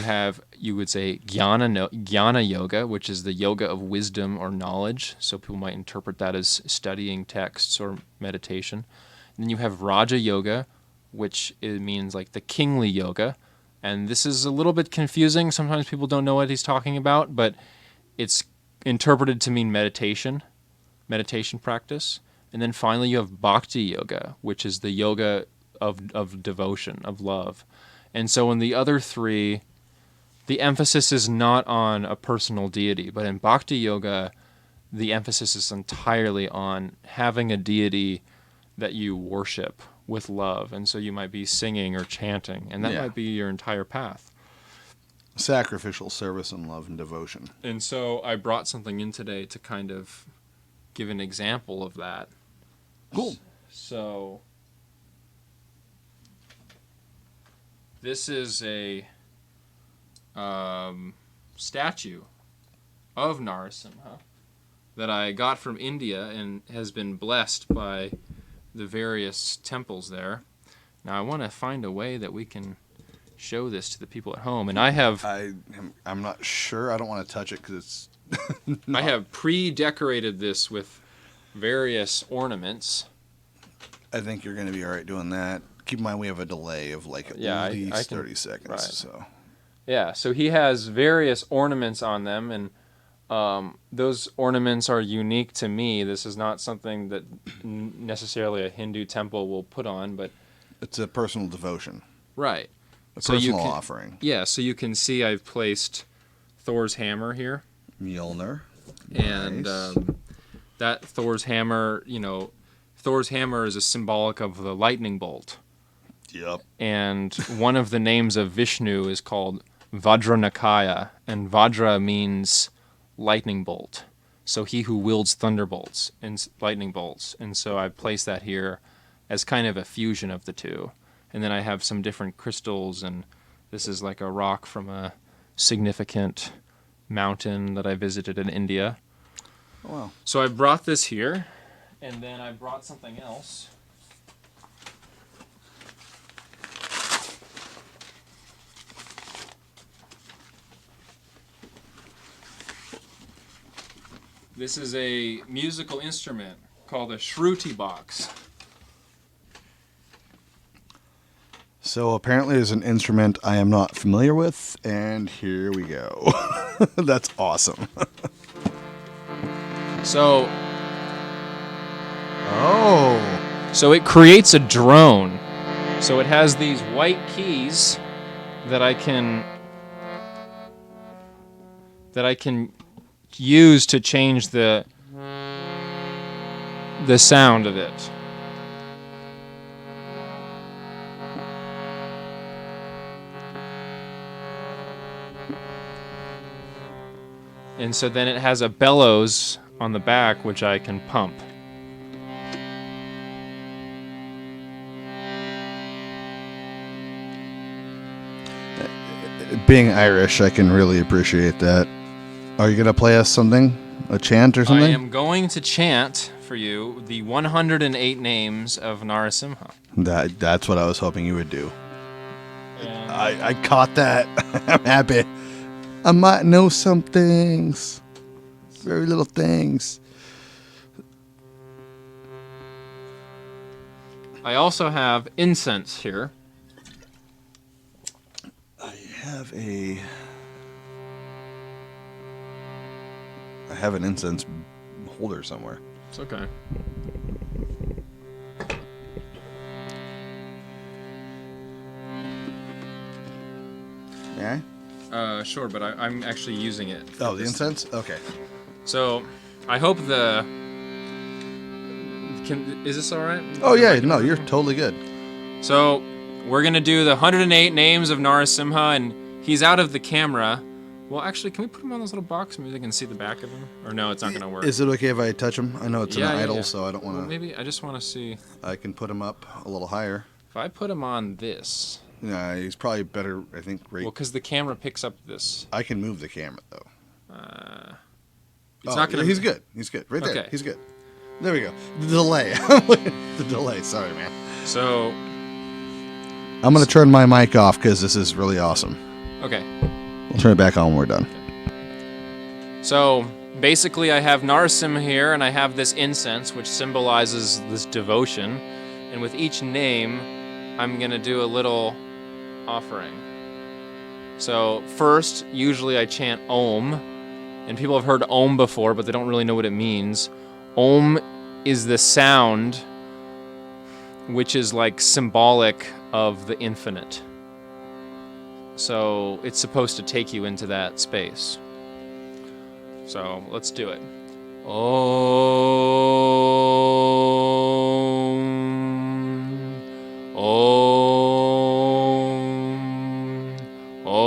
Speaker 2: would say jnana yoga, which is the yoga of wisdom or knowledge. So people might interpret that as studying texts or meditation. And then you have Raja yoga, which means like the kingly yoga. And this is a little bit confusing. Sometimes people don't know what he's talking about, but it's interpreted to mean meditation practice. And then finally you have bhakti yoga, which is the yoga of devotion, of love. And so in the other 3, the emphasis is not on a personal deity, but in bhakti yoga, the emphasis is entirely on having a deity that you worship with love. And so you might be singing or chanting, and that might be your entire path.
Speaker 1: Sacrificial service and love and devotion.
Speaker 2: And so I brought something in today to kind of give an example of that.
Speaker 1: Cool.
Speaker 2: So This is a statue of Narasimha that I got from India and has been blessed by the various temples there. Now I want to find a way that we can show this to the people at home, and
Speaker 1: I'm not sure. I don't want to touch it because it's.
Speaker 2: I have pre-decorated this with various ornaments.
Speaker 1: I think you're going to be all right doing that. Keep in mind we have a delay of like at least 30 seconds.
Speaker 2: Right.
Speaker 1: So.
Speaker 2: Yeah, so he has various ornaments on them, and those ornaments are unique to me. This is not something that necessarily a Hindu temple will put on, but
Speaker 1: it's a personal devotion.
Speaker 2: Right.
Speaker 1: A personal offering.
Speaker 2: Yeah, so you can see I've placed Thor's hammer here.
Speaker 1: Mjolnir.
Speaker 2: And
Speaker 1: Nice.
Speaker 2: That Thor's hammer, Thor's hammer is a symbolic of the lightning bolt.
Speaker 1: Yep.
Speaker 2: And one of the names of Vishnu is called Vajranakaya, and Vajra means lightning bolt. So he who wields thunderbolts and lightning bolts. And so I placed that here as kind of a fusion of the two. And then I have some different crystals, and this is like a rock from a significant mountain that I visited in India.
Speaker 1: Oh, wow.
Speaker 2: So I brought this here, and then I brought something else. This is a musical instrument called a shruti box.
Speaker 1: So apparently there's an instrument I am not familiar with, and here we go. That's awesome.
Speaker 2: So
Speaker 1: Oh.
Speaker 2: it creates a drone. So it has these white keys that I can use to change the sound of it. And so then it has a bellows on the back, which I can pump.
Speaker 1: Being Irish, I can really appreciate that. Are you going to play us something? A chant or something?
Speaker 2: I am going to chant for you the 108 names of Narasimha.
Speaker 1: That's what I was hoping you would do.
Speaker 2: And
Speaker 1: I caught that. I'm happy. I might know some things. Very little things.
Speaker 2: I also have incense here.
Speaker 1: I have an incense holder somewhere.
Speaker 2: It's okay.
Speaker 1: Yeah?
Speaker 2: Sure, but I'm actually using it.
Speaker 1: Oh, the incense? Okay.
Speaker 2: So, I hope is this all right?
Speaker 1: Oh, yeah. No, you're totally good.
Speaker 2: So, we're going to do the 108 names of Narasimha, and he's out of the camera. Well, actually, can we put him on this little box? Maybe they can see the back of him? Or no, it's not going to work.
Speaker 1: Is it okay if I touch him? I know it's an idol,
Speaker 2: yeah.
Speaker 1: so I don't want to...
Speaker 2: Well, maybe I just want to see.
Speaker 1: I can put him up a little higher.
Speaker 2: If I put him on this...
Speaker 1: Yeah, he's probably better, I think, right...
Speaker 2: Well, because the camera picks up this.
Speaker 1: I can move the camera, though.
Speaker 2: It's not going to...
Speaker 1: He's good. He's good. Right there.
Speaker 2: Okay.
Speaker 1: He's good. There we go. The delay. The delay. Sorry, man.
Speaker 2: So...
Speaker 1: I'm going to turn my mic off because this is really awesome.
Speaker 2: Okay.
Speaker 1: We'll turn it back on when we're done.
Speaker 2: So, basically, I have Narasimha here, and I have this incense, which symbolizes this devotion. And with each name, I'm going to do a little offering. So, first, usually I chant Om. And people have heard Om before, but they don't really know what it means. Om is the sound which is like symbolic of the infinite. So it's supposed to take you into that space. So let's do it. Om. Om. Om.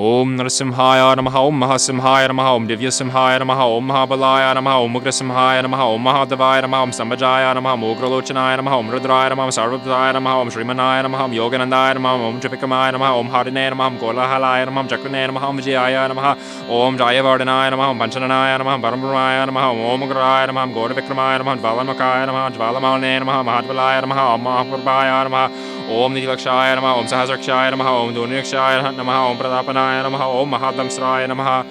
Speaker 2: Om Narasimhaya Namaha Om Mahasimhaya Namaha Om Divyasimhaya Namaha Om Mahabalaya Namaha Om Ugrasimhaya Namaha Om Mahadevaya Namaha Om Sambhajaya Namaha Om Ugralochanaya Namaha Om Rudraya Namaha Om Sarvabdaya Namaha Om Shrimanaya Namaha Om Yoganandaya Namaha Om Tripikamaya Namaha Om Harine Namaha Om Kolahalaya Namaha Om Chakrane Namaha Om Vijayaya Namaha Om Jayavardhanaya Namaha Om Panchananaya Namaha Om Parambrahmaya Namaha Om Ugraya Namaha Om Gauravikramaya Namaha Om Jvalamakaya Namaha Om Jvalamalane Namaha Om Mahadvalaya Namaha Om Mahapurvaya Namaha Om Nidilakshaya Namaha Om Sahasrakshaya Namaha Om Dunirikshaya Namaha Om Pradapanaya Namaha Om Mahadamsraya Namaha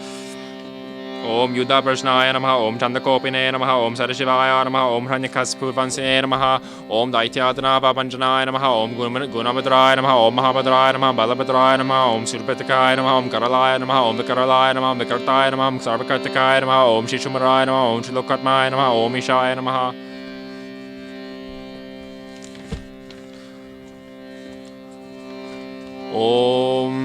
Speaker 2: Om Yuddhaprashnaya Namaha Om Chandakopine Namaha Om Sadashivaya Namaha Om Hranyakaspurvanse Namaha Om Daityadana Vabanjanaya Namaha Om Gunamadraya Namaha Om Mahabhadraya Namaha Balabhadraya Namaha Om Surpatakaya Namaha Om Karalaya Namaha Om Vikaralaya Namaha Om Vikartaya Namaha Om Sarvakartakaya Namaha Om Shishumaraya Namaha Om Shilokatmaya Namaha Om Ishaya Namaha Om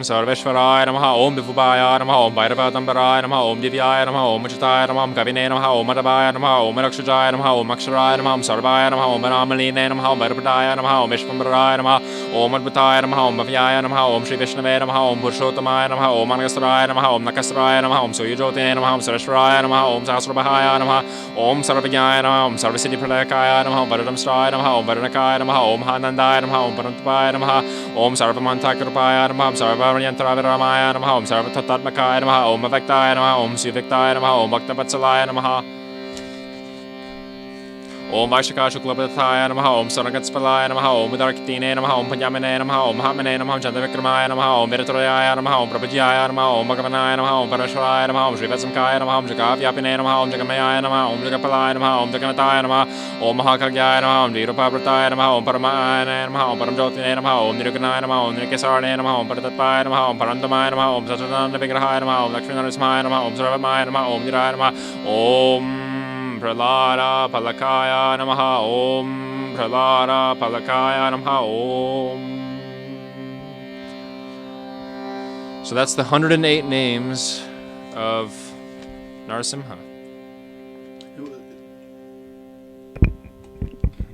Speaker 2: Sarveshwaraya Namaha Om Vivubhaya Namaha Om Bhairavatambaraya Namaha Om Divyaya Namaha Om Achyutaya Namaha Om Kavine Namaha Om Madhavaya Namaha Om Rakshajaya Namaha Om Aksharaya Namaha Om Sarvaya Namaha Om Ramaline Namaha Om Bhairabhadaya Namaha Om Vishvambaraya Namaha Om Adbhutaya Namaha Om Bhavyaya Namaha Om Shri Vishnave Namaha Om Purushottamaya Namaha Om Anagastaraya Namaha Om Nakastaraya Namaha Om Suyajyote Namaha Om Sarashwaraya Namaha Om Sahasrabhaya Namaha Om Sarvajnaya Namaha Om Sarvasiddhi Pradayakaya Namaha Om Varadamstraya Namaha Om Varanakaya Namaha Om Hanandaya Namaha Om Parantapaya Namaha Om Sarvamantakrupaya Namaha Om Sarvayantaravamaya Namaha Om Sarvatatatmakaya Namaha Om Avaktaya Namaha Om Suviktaya Namaha Om Bhaktavatsalaya Namaha Om Vaishaka Shuklabhathaya Namaha Om Saragatsvalaya Namaha Om Udarkitine Namaha Om Panyamane Namaha Om Mahamane Namaha Om Chandavikramaya Namaha Om Viratraya Namaha Om Prabhajaya Namaha Om Bhagavanaya Namaha Om Parashwaraya Namaha Om Srivatsamkaya Namaha Om Jagavyapine Namaha Om Jagamayaya Namaha Om Jagapalaya Namaha Om Jaganataya Namaha Om Mahakagyaya Namaha Om Virupavrataya Namaha Om Paramayana Namaha Om Paramjyotine Namaha Om Niruganaya Namaha Om Nirikesarane Namaha Om Paratatpaya Namaha Om Parandamaya Namaha Om Satananda Vigrahaya Namaha Om Lakshminarasimhaya Namaha Om Sarvamaya Namaha Om Niraya Namaha Om Pralada Palakaya Namaha Om Pralada Palakaya Namaha Om. So that's the 108 names of Narasimha.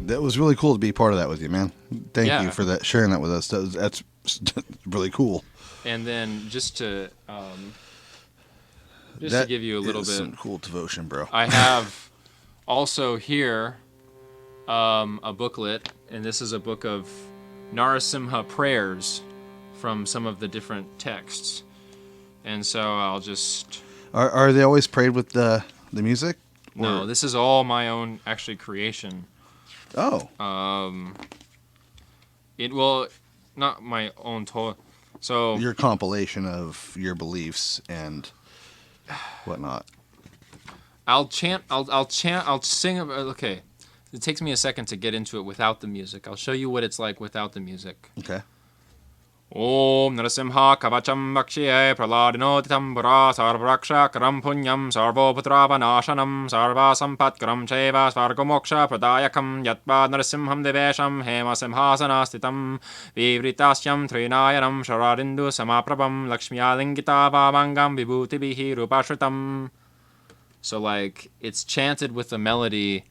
Speaker 1: That was really cool to be part of that with you, man. Thank
Speaker 2: Yeah.
Speaker 1: you for that, sharing that with us. That's really cool.
Speaker 2: And then just to
Speaker 1: That
Speaker 2: give you a little
Speaker 1: is
Speaker 2: bit,
Speaker 1: some cool devotion, bro.
Speaker 2: I have also here a booklet, and this is a book of Narasimha prayers from some of the different texts. And so I'll just...
Speaker 1: Are they always prayed with the music?
Speaker 2: No, this is all my own, actually, creation.
Speaker 1: Oh.
Speaker 2: It will... Not my own so...
Speaker 1: Your compilation of your beliefs and whatnot.
Speaker 2: I'll sing... Okay. It takes me a second to get into it without the music. I'll show you what it's like without the music.
Speaker 1: Okay.
Speaker 2: Om Narasimha Kavacham Vakshye Praladino Titambura Sarvaraksha Karam Punyam Sarvoputrava Nashanam Sarva Sampatkaram Cheva Svargomoksha Pradayakam Yatpa Narasimham Devesham Hema Simhasanastitam Vivritashyam Trinayanam Shararindu Samaprabham Lakshmyalingita Vavangam Vibhutibihi Rupashritam. So like it's chanted with a melody,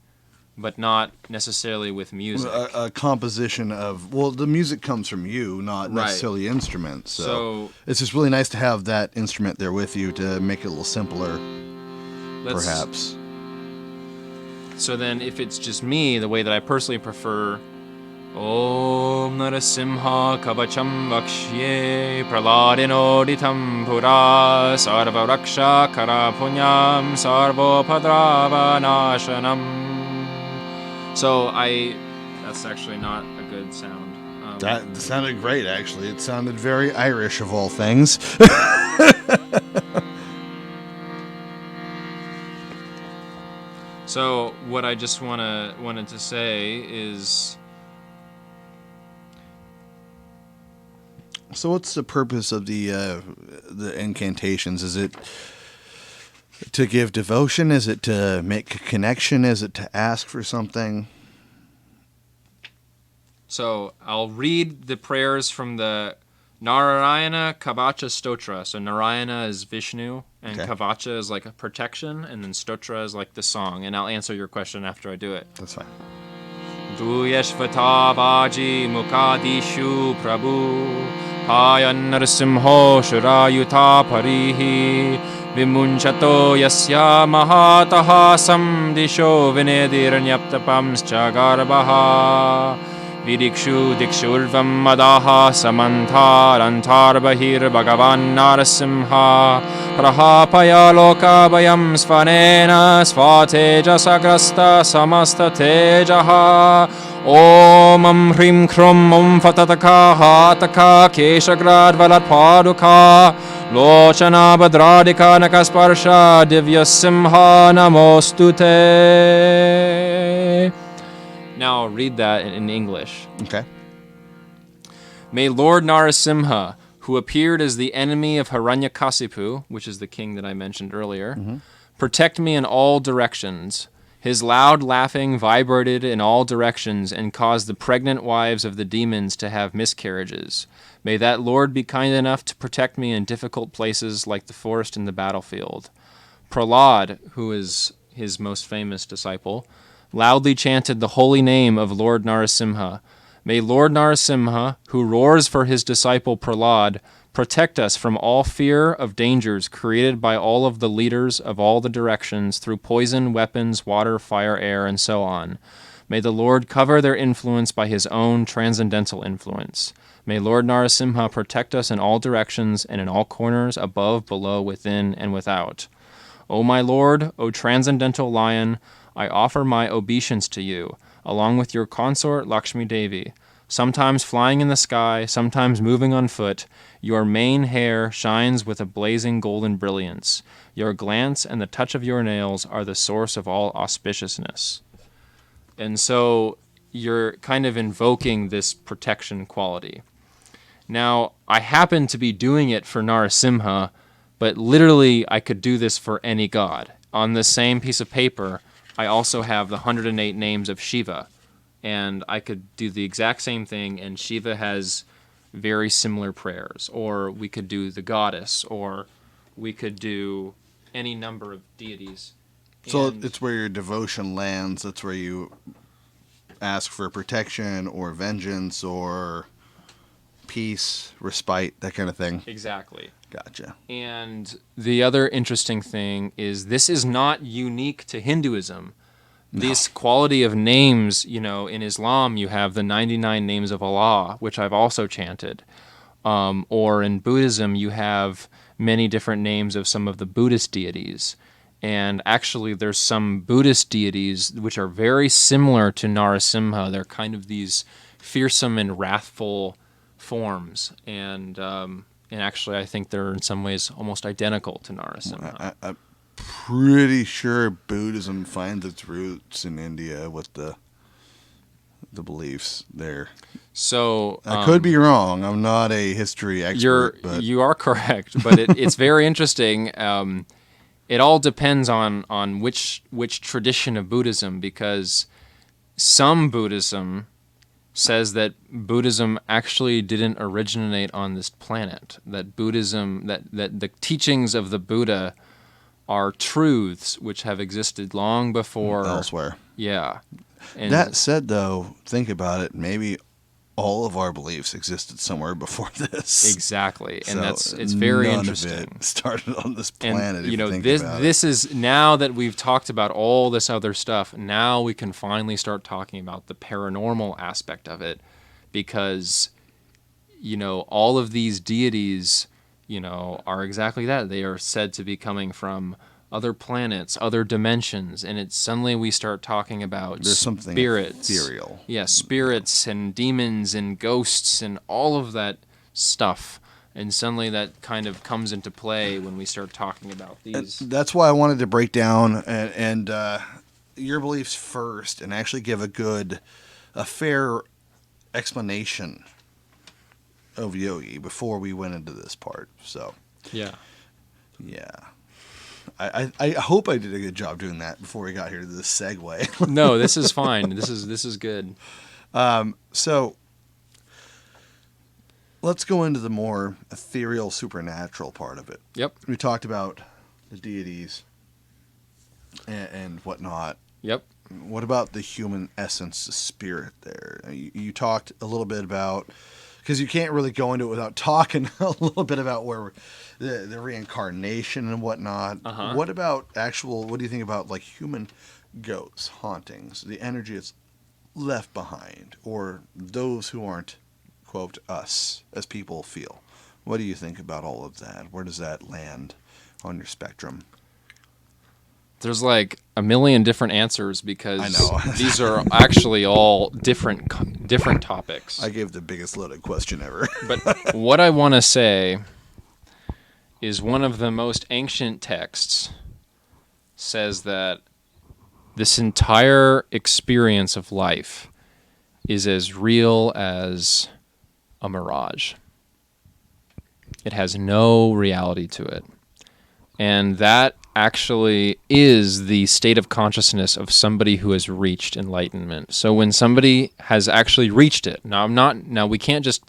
Speaker 2: but not necessarily with music.
Speaker 1: A composition of, well, the music comes from you, not necessarily instruments. So it's just really nice to have that instrument there with you to make it a little simpler, perhaps.
Speaker 2: So then if it's just me, the way that I personally prefer, Om Narasimha Kavacham Vakshye Praladinoditam Pura Sarvaraksha Karapunyam Sarvopadrava Nashanam. So that's actually not a good sound.
Speaker 1: That sounded great, actually. It sounded very Irish, of all things.
Speaker 2: So what I just wanted to say is...
Speaker 1: So what's the purpose of the incantations? Is it to give devotion? Is it to make a connection? Is it to ask for something?
Speaker 2: So I'll read the prayers from the Narayana Kavacha Stotra. So Narayana is Vishnu, and Kavacha is like a protection, and then Stotra is like the song. And I'll answer your question after I do it.
Speaker 1: That's fine.
Speaker 2: Duyeshvata Vaji Mukadishu Prabhu Payan Narasimho Shurayuta Parihi Vimunchato Yasya Mahataha Samdisho Vinediranyaptapamscha Garbaha Vidikshu Dikshurvam Madaha Samantarantarbahir Bhagavan Narasimha Prahapaya Lokabhayam Svanena Svateja Sagrasta Samasta Tejaha Om Hrim Krum Om Fatataka Hataka Keshagrad Valat Paduka Lochana Badradika Nakasparsha Divya Simha Namostute. Now read that in English.
Speaker 1: Okay.
Speaker 2: May Lord Narasimha, who appeared as the enemy of Hiranyakasipu, which is the king that I mentioned earlier, protect me in all directions. His loud laughing vibrated in all directions and caused the pregnant wives of the demons to have miscarriages. May that Lord be kind enough to protect me in difficult places like the forest and the battlefield. Prahlad, who is his most famous disciple, loudly chanted the holy name of Lord Narasimha. May Lord Narasimha, who roars for his disciple Prahlad, protect us from all fear of dangers created by all of the leaders of all the directions through poison, weapons, water, fire, air, and so on. May the Lord cover their influence by his own transcendental influence. May Lord Narasimha protect us in all directions and in all corners, above, below, within, and without. O my Lord, O transcendental lion, I offer my obeisance to you, along with your consort Lakshmi Devi. Sometimes flying in the sky, sometimes moving on foot, your mane hair shines with a blazing golden brilliance. Your glance and the touch of your nails are the source of all auspiciousness. And so you're kind of invoking this protection quality. Now, I happen to be doing it for Narasimha, but literally I could do this for any god. On the same piece of paper, I also have the 108 names of Shiva, and I could do the exact same thing, and Shiva has very similar prayers. Or we could do the goddess, or we could do any number of deities.
Speaker 1: So
Speaker 2: And
Speaker 1: it's where your devotion lands. That's where you ask for protection or vengeance or peace, respite, that kind of thing.
Speaker 2: exactly.
Speaker 1: Gotcha.
Speaker 2: And the other interesting thing is this is not unique to Hinduism. This quality of names, in Islam you have the 99 names of Allah, which I've also chanted. Or in Buddhism you have many different names of some of the Buddhist deities. And actually there's some Buddhist deities which are very similar to Narasimha. They're kind of these fearsome and wrathful forms. And actually I think they're in some ways almost identical to Narasimha.
Speaker 1: I'm pretty sure Buddhism finds its roots in India with the beliefs there.
Speaker 2: So
Speaker 1: I could be wrong. I'm not a history expert, but
Speaker 2: you are correct, but it's very interesting. It all depends on which tradition of Buddhism, because some Buddhism says that Buddhism actually didn't originate on this planet. That Buddhism, that the teachings of the Buddha are truths which have existed long before
Speaker 1: elsewhere.
Speaker 2: Yeah. And
Speaker 1: That said, though, think about it. Maybe all of our beliefs existed somewhere before this.
Speaker 2: exactly, and
Speaker 1: So
Speaker 2: it's very
Speaker 1: none
Speaker 2: interesting.
Speaker 1: Of it started on this planet.
Speaker 2: And
Speaker 1: if you think
Speaker 2: this
Speaker 1: about it.
Speaker 2: this is, now that we've talked about all this other stuff, now we can finally start talking about the paranormal aspect of it, because all of these deities are exactly that. They are said to be coming from other planets, other dimensions, and it's suddenly we start talking about
Speaker 1: There's something
Speaker 2: spirits,
Speaker 1: ethereal.
Speaker 2: yeah, spirits and demons and ghosts and all of that stuff. And suddenly that kind of comes into play when we start talking about these.
Speaker 1: That's why I wanted to break down and your beliefs first, and actually give a fair explanation of yogi before we went into this part. So
Speaker 2: Yeah.
Speaker 1: I hope I did a good job doing that before we got here to this segue.
Speaker 2: No, this is fine. This is good.
Speaker 1: So let's go into the more ethereal, supernatural part of it.
Speaker 2: Yep.
Speaker 1: We talked about the deities and whatnot.
Speaker 2: Yep.
Speaker 1: What about the human essence, the spirit there? You talked a little bit about because you can't really go into it without talking a little bit about where the reincarnation and whatnot. What about what do you think about like human ghosts, hauntings, the energy that's left behind, or those who aren't, quote, us as people feel? What do you think about all of that? Where does that land on your spectrum?
Speaker 2: There's like a million different answers because
Speaker 1: I know.
Speaker 2: These are actually all different topics.
Speaker 1: I gave the biggest loaded question ever.
Speaker 2: But what I want to say is one of the most ancient texts says that this entire experience of life is as real as a mirage. It has no reality to it. And that actually is the state of consciousness of somebody who has reached enlightenment. So when somebody has actually reached it, now we can't just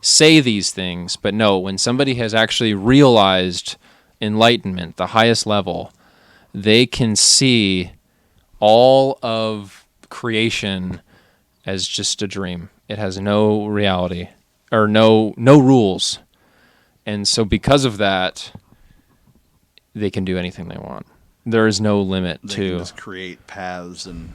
Speaker 2: say these things, but no, when somebody has actually realized enlightenment, the highest level, they can see all of creation as just a dream. It has no reality or no rules. And so because of that, they can do anything they want. There is no limit
Speaker 1: They
Speaker 2: to...
Speaker 1: can just create paths and...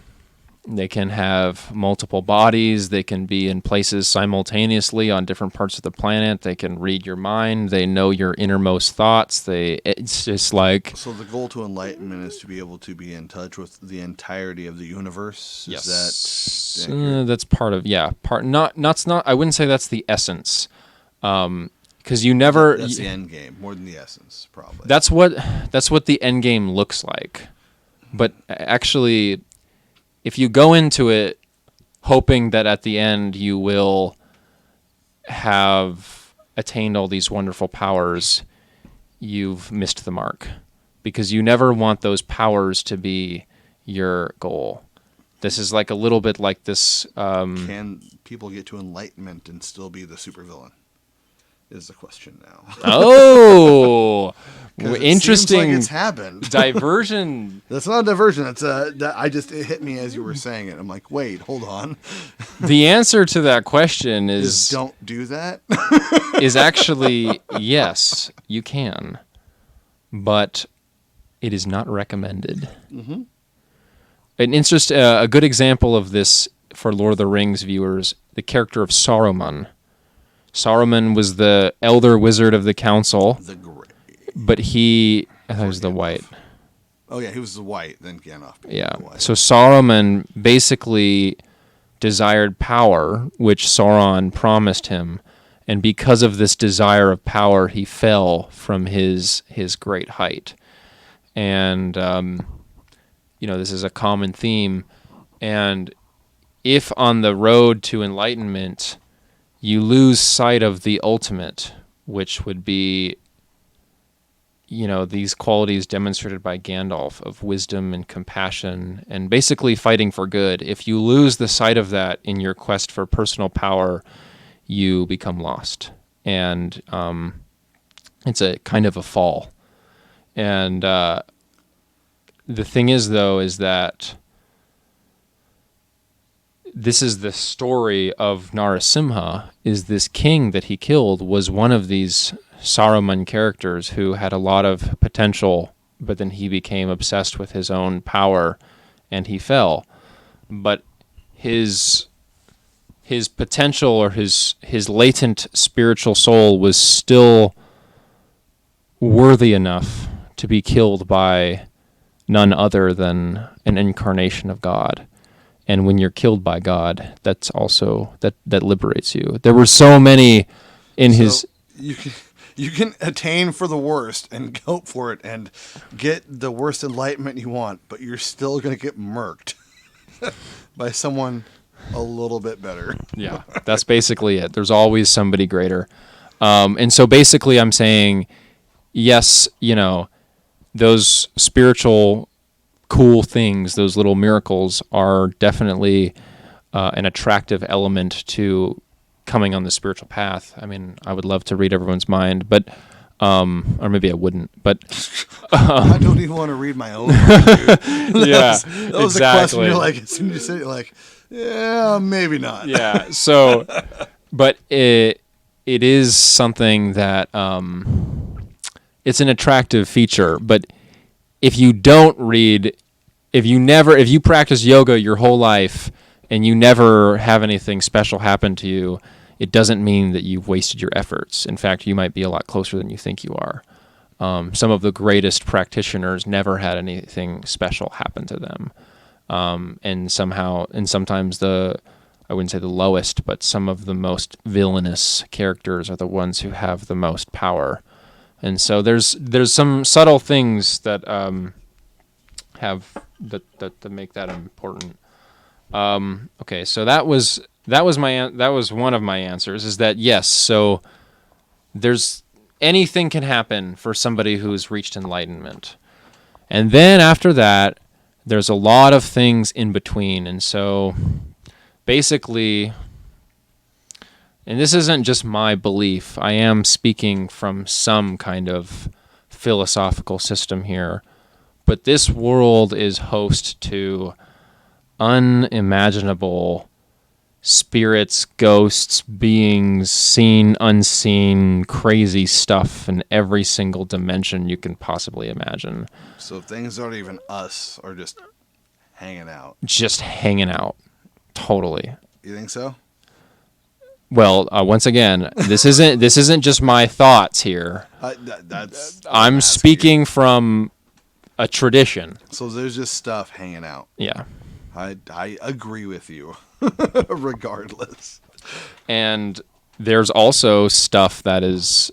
Speaker 2: They can have multiple bodies. They can be in places simultaneously on different parts of the planet. They can read your mind. They know your innermost thoughts. It's just like...
Speaker 1: So the goal to enlightenment is to be able to be in touch with the entirety of the universe?
Speaker 2: Yes.
Speaker 1: Is that...
Speaker 2: that's part of... Yeah. Not. I wouldn't say that's the essence. Because you never...
Speaker 1: That's the end game, more than the essence, probably.
Speaker 2: That's what the end game looks like. But actually... If you go into it hoping that at the end you will have attained all these wonderful powers, you've missed the mark. Because you never want those powers to be your goal. This is like a little bit like this...
Speaker 1: Can people get to enlightenment and still be the supervillain? Is the question now.
Speaker 2: Oh! Interesting.
Speaker 1: Seems like it's happened.
Speaker 2: Diversion.
Speaker 1: That's not a diversion. It hit me as you were saying it. I'm like, wait, hold on.
Speaker 2: The answer to that question is
Speaker 1: don't do that.
Speaker 2: Is actually yes, you can, but it is not recommended. Mm-hmm. A good example of this for Lord of the Rings viewers, the character of Saruman. Saruman was the elder wizard of the council.
Speaker 1: The gray.
Speaker 2: But I thought he was the white.
Speaker 1: Oh, yeah, he was the white, then Gandalf.
Speaker 2: Yeah. So Saruman basically desired power, which Sauron promised him. And because of this desire of power, he fell from his great height. And, this is a common theme. And if on the road to enlightenment, you lose sight of the ultimate, which would be, these qualities demonstrated by Gandalf of wisdom and compassion and basically fighting for good. If you lose the sight of that in your quest for personal power, you become lost. And it's a kind of a fall. And the thing is, though, is that this is the story of Narasimha, is this king that he killed was one of these Saruman characters who had a lot of potential, but then he became obsessed with his own power and he fell. But his potential or his latent spiritual soul was still worthy enough to be killed by none other than an incarnation of God. And when you're killed by God, that's also that liberates you. There were so many in his.
Speaker 1: You can attain for the worst and hope for it and get the worst enlightenment you want, but you're still going to get murked by someone a little bit better.
Speaker 2: Yeah, that's basically it. There's always somebody greater. And so basically I'm saying, yes, those spiritual cool things, those little miracles are definitely an attractive element to coming on the spiritual path. I mean, I would love to read everyone's mind, but or maybe I wouldn't. But
Speaker 1: I don't even want to read my own mind, dude. That was
Speaker 2: exactly.
Speaker 1: The question. You're like, as soon as you say it, you're like, yeah, maybe not.
Speaker 2: Yeah. So but it is something that it's an attractive feature. But if you don't read, if you practice yoga your whole life and you never have anything special happen to you, it doesn't mean that you've wasted your efforts. In fact, you might be a lot closer than you think you are. Some of the greatest practitioners never had anything special happen to them. And sometimes I wouldn't say the lowest, but some of the most villainous characters are the ones who have the most power. And so there's some subtle things that that make that important. Okay, so that was one of my answers. Is that yes? So there's anything can happen for somebody who's reached enlightenment, and then after that, there's a lot of things in between, and so basically. And this isn't just my belief. I am speaking from some kind of philosophical system here. But this world is host to unimaginable spirits, ghosts, beings, seen, unseen, crazy stuff in every single dimension you can possibly imagine.
Speaker 1: So things aren't even us, are just hanging out.
Speaker 2: Just hanging out. Totally.
Speaker 1: You think so?
Speaker 2: Well, once again, this isn't just my thoughts here. I'm speaking from a tradition.
Speaker 1: So there's just stuff hanging out.
Speaker 2: Yeah.
Speaker 1: I agree with you, regardless.
Speaker 2: And there's also stuff that is,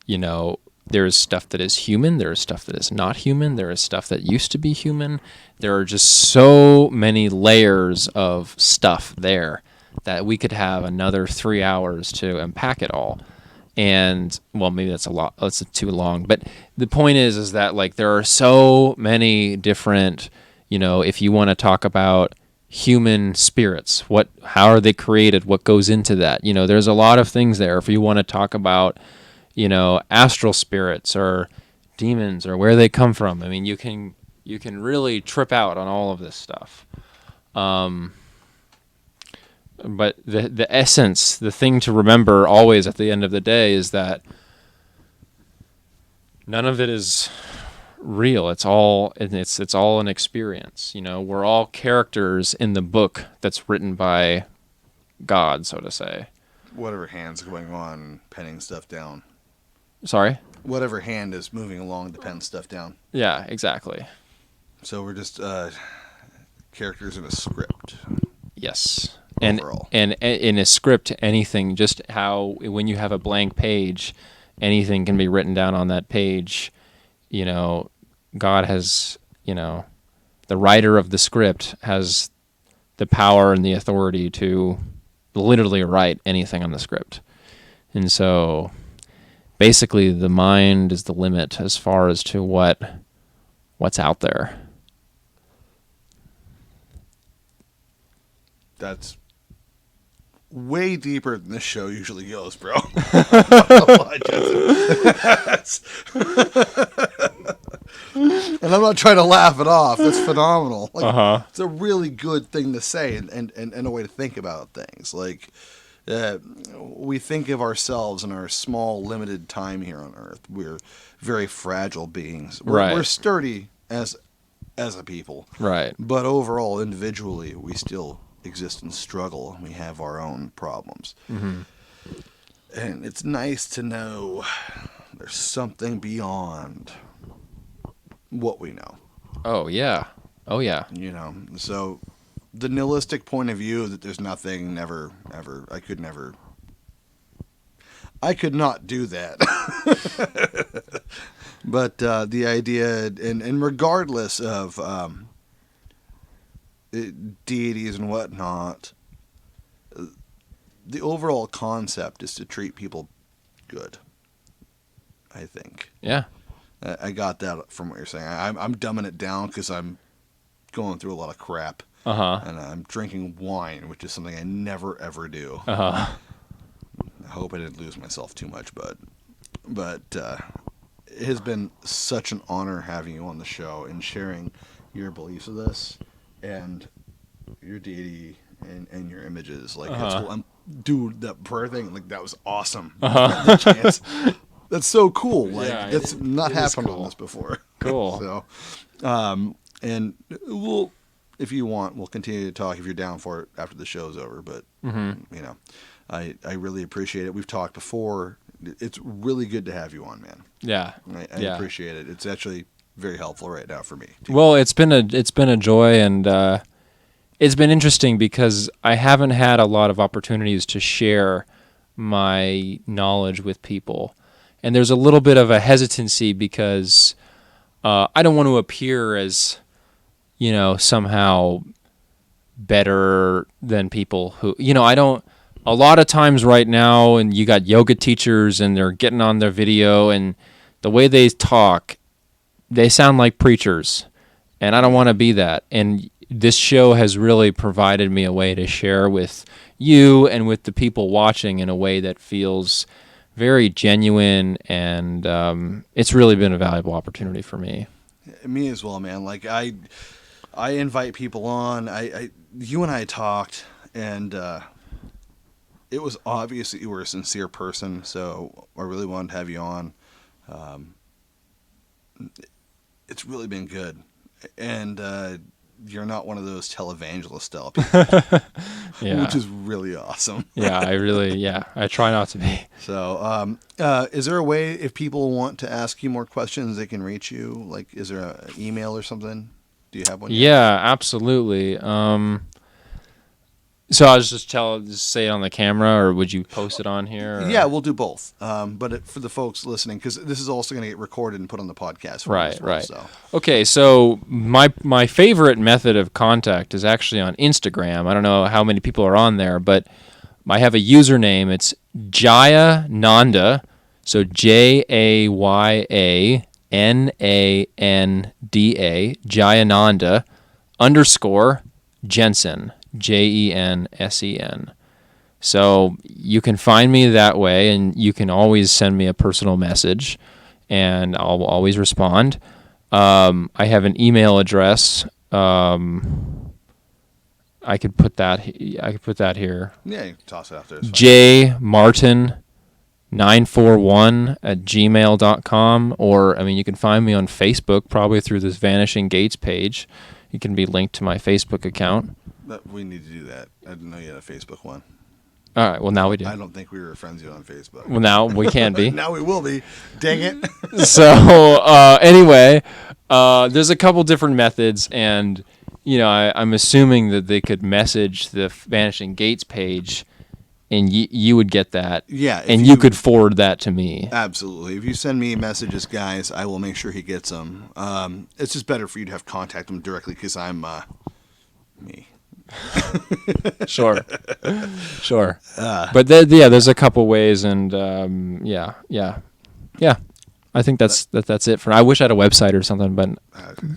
Speaker 2: there is stuff that is human. There is stuff that is not human. There is stuff that used to be human. There are just so many layers of stuff there that we could have another 3 hours to unpack it all. And, well, maybe that's a lot. That's too long. But the point is that, like, there are so many different, if you want to talk about human spirits, how are they created? What goes into that? There's a lot of things there. If you want to talk about, astral spirits or demons or where they come from, I mean, you can really trip out on all of this stuff. But the essence, the thing to remember always at the end of the day is that none of it is real. It's all an experience. We're all characters in the book that's written by God, so to say.
Speaker 1: Whatever hand's going on, penning stuff down.
Speaker 2: Sorry?
Speaker 1: Whatever hand is moving along to pen stuff down.
Speaker 2: Yeah, exactly.
Speaker 1: So we're just characters in a script.
Speaker 2: Yes.
Speaker 1: Overall.
Speaker 2: And in a script, anything, just how when you have a blank page, anything can be written down on that page. God has, the writer of the script has the power and the authority to literally write anything on the script. And so basically the mind is the limit as far as to what's out there.
Speaker 1: That's way deeper than this show usually goes, bro. And I'm not trying to laugh it off. That's phenomenal. It's a really good thing to say and a way to think about things. Like, we think of ourselves in our small, limited time here on Earth. We're very fragile beings. We're sturdy as a people.
Speaker 2: Right.
Speaker 1: But overall, individually, we still exist and struggle. We have our own problems.
Speaker 2: Mm-hmm.
Speaker 1: And it's nice to know there's something beyond what we know.
Speaker 2: Oh, yeah. Oh, yeah.
Speaker 1: So the nihilistic point of view that there's nothing, never, ever, I could not do that. But the idea, and regardless of deities and whatnot, the overall concept is to treat people good, I think.
Speaker 2: Yeah.
Speaker 1: I got that from what you're saying. I'm dumbing it down because I'm going through a lot of crap. And I'm drinking wine, which is something I never, ever do. I hope I didn't lose myself too much, but it has been such an honor having you on the show and sharing your beliefs with us and your deity and your images. Like, do that prayer thing. Like, that was awesome.
Speaker 2: Uh-huh.
Speaker 1: The chants. That's so cool. Like,
Speaker 2: Yeah,
Speaker 1: that's not
Speaker 2: it is
Speaker 1: happened
Speaker 2: cool.
Speaker 1: on this before.
Speaker 2: Cool.
Speaker 1: So, and we'll, if you want, we'll continue to talk if you're down for it after the show's over. But, you know, I really appreciate it. We've talked before. It's really good to have you on, man.
Speaker 2: Yeah.
Speaker 1: I appreciate it. It's actually very helpful right now for me, too.
Speaker 2: Well, it's been a joy, and it's been interesting because I haven't had a lot of opportunities to share my knowledge with people, and there's a little bit of a hesitancy because I don't want to appear as, you know, somehow better than people who, you know, I don't. A lot of times right now, and you got yoga teachers, and they're getting on their video, and the way they talk, they sound like preachers, and I don't want to be that. And this show has really provided me a way to share with you and with the people watching in a way that feels very genuine, and it's really been a valuable opportunity for me.
Speaker 1: Me as well, man. Like, I invite people on. You and I talked, and it was obvious that you were a sincere person, so I really wanted to have you on. It's really been good. And you're not one of those televangelist style people,
Speaker 2: Yeah.
Speaker 1: which is really awesome.
Speaker 2: I try not to be.
Speaker 1: So, is there a way, if people want to ask you more questions, they can reach you? Like, is there an email or something? Do you have one yet?
Speaker 2: Yeah, absolutely. So I'll just say it on the camera, or would you post it on here? Or?
Speaker 1: Yeah, we'll do both. But for the folks listening, because this is also going to get recorded and put on the podcast.
Speaker 2: Right.
Speaker 1: So.
Speaker 2: Okay, so my favorite method of contact is actually on Instagram. I don't know how many people are on there, but I have a username. It's Jaya Nanda, so JayaNanda, Jayananda _ Jensen, Jensen. So you can find me that way, and you can always send me a personal message, and I'll always respond. I have an email address. I could put that here.
Speaker 1: Yeah, you can toss it out there.
Speaker 2: jmartin941@gmail.com, or, I mean, you can find me on Facebook, probably through this Vanishing Gates page. It can be linked to my Facebook account.
Speaker 1: We need to do that. I didn't know you had a Facebook one.
Speaker 2: All right, well, now we do.
Speaker 1: I don't think we were friends yet on Facebook.
Speaker 2: Well, now we can be.
Speaker 1: Now we will be. Dang it.
Speaker 2: So, anyway, there's a couple different methods, and, you know, I'm assuming that they could message the Vanishing Gates page, and you would get that.
Speaker 1: Yeah.
Speaker 2: And you could forward that to me.
Speaker 1: Absolutely. If you send me messages, guys, I will make sure he gets them. It's just better for you to have contact him directly because I'm me.
Speaker 2: Sure. But there's a couple ways, and yeah. I think that's it for. I wish I had a website or something, but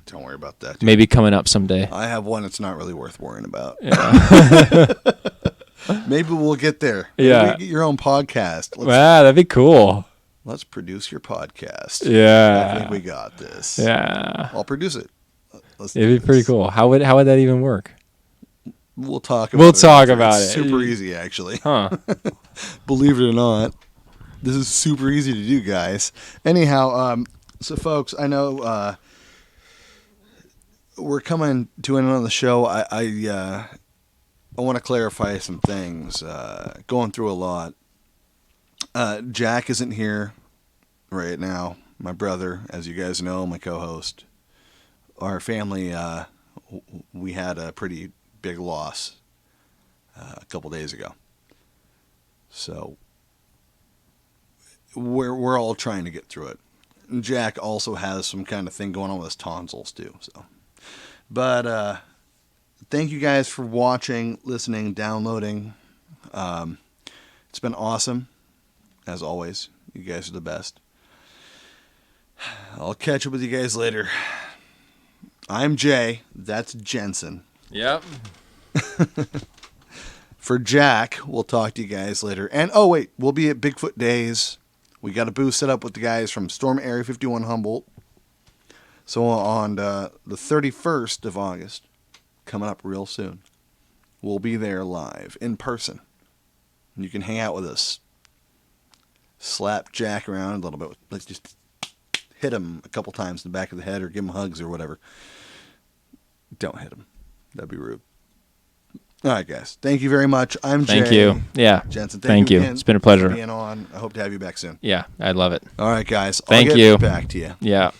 Speaker 1: don't worry about that. Dude.
Speaker 2: Maybe coming up someday.
Speaker 1: I have one. It's not really worth worrying about.
Speaker 2: Yeah.
Speaker 1: Maybe we'll get there. Maybe
Speaker 2: Yeah.
Speaker 1: you get your own podcast.
Speaker 2: Wow, that'd be cool.
Speaker 1: Let's produce your podcast.
Speaker 2: Yeah.
Speaker 1: I think we got this.
Speaker 2: Yeah.
Speaker 1: I'll produce it.
Speaker 2: It'd be pretty cool. How would that even work?
Speaker 1: We'll talk about it.
Speaker 2: It's
Speaker 1: super easy, actually.
Speaker 2: Huh.
Speaker 1: Believe it or not, this is super easy to do, guys. Anyhow, so folks, I know we're coming to an end of the show. I want to clarify some things. Going through a lot. Jack isn't here right now. My brother, as you guys know, my co-host. Our family, we had a pretty big loss a couple days ago. So we're all trying to get through it. Jack also has some kind of thing going on with his tonsils too. So, but thank you guys for watching, listening, downloading. It's been awesome, as always. You guys are the best. I'll catch up with you guys later. I'm Jay. That's Jensen.
Speaker 2: Yep.
Speaker 1: For Jack, we'll talk to you guys later. And, oh, wait, we'll be at Bigfoot Days. We got a booth set up with the guys from Storm Area 51 Humboldt. So on the 31st of August, coming up real soon, we'll be there live, in person. You can hang out with us. Slap Jack around a little bit. Let's just hit him a couple times in the back of the head or give him hugs or whatever. Don't hit him. That'd be rude. All right, guys. Thank you very much. I'm Jay.
Speaker 2: Thank you. Yeah.
Speaker 1: Jensen,
Speaker 2: Thank you.
Speaker 1: again
Speaker 2: It's been a pleasure.
Speaker 1: for being on. I hope to have you back soon.
Speaker 2: Yeah, I'd love it.
Speaker 1: All right, guys.
Speaker 2: Thank
Speaker 1: I'll
Speaker 2: you.
Speaker 1: get back to you.
Speaker 2: Yeah.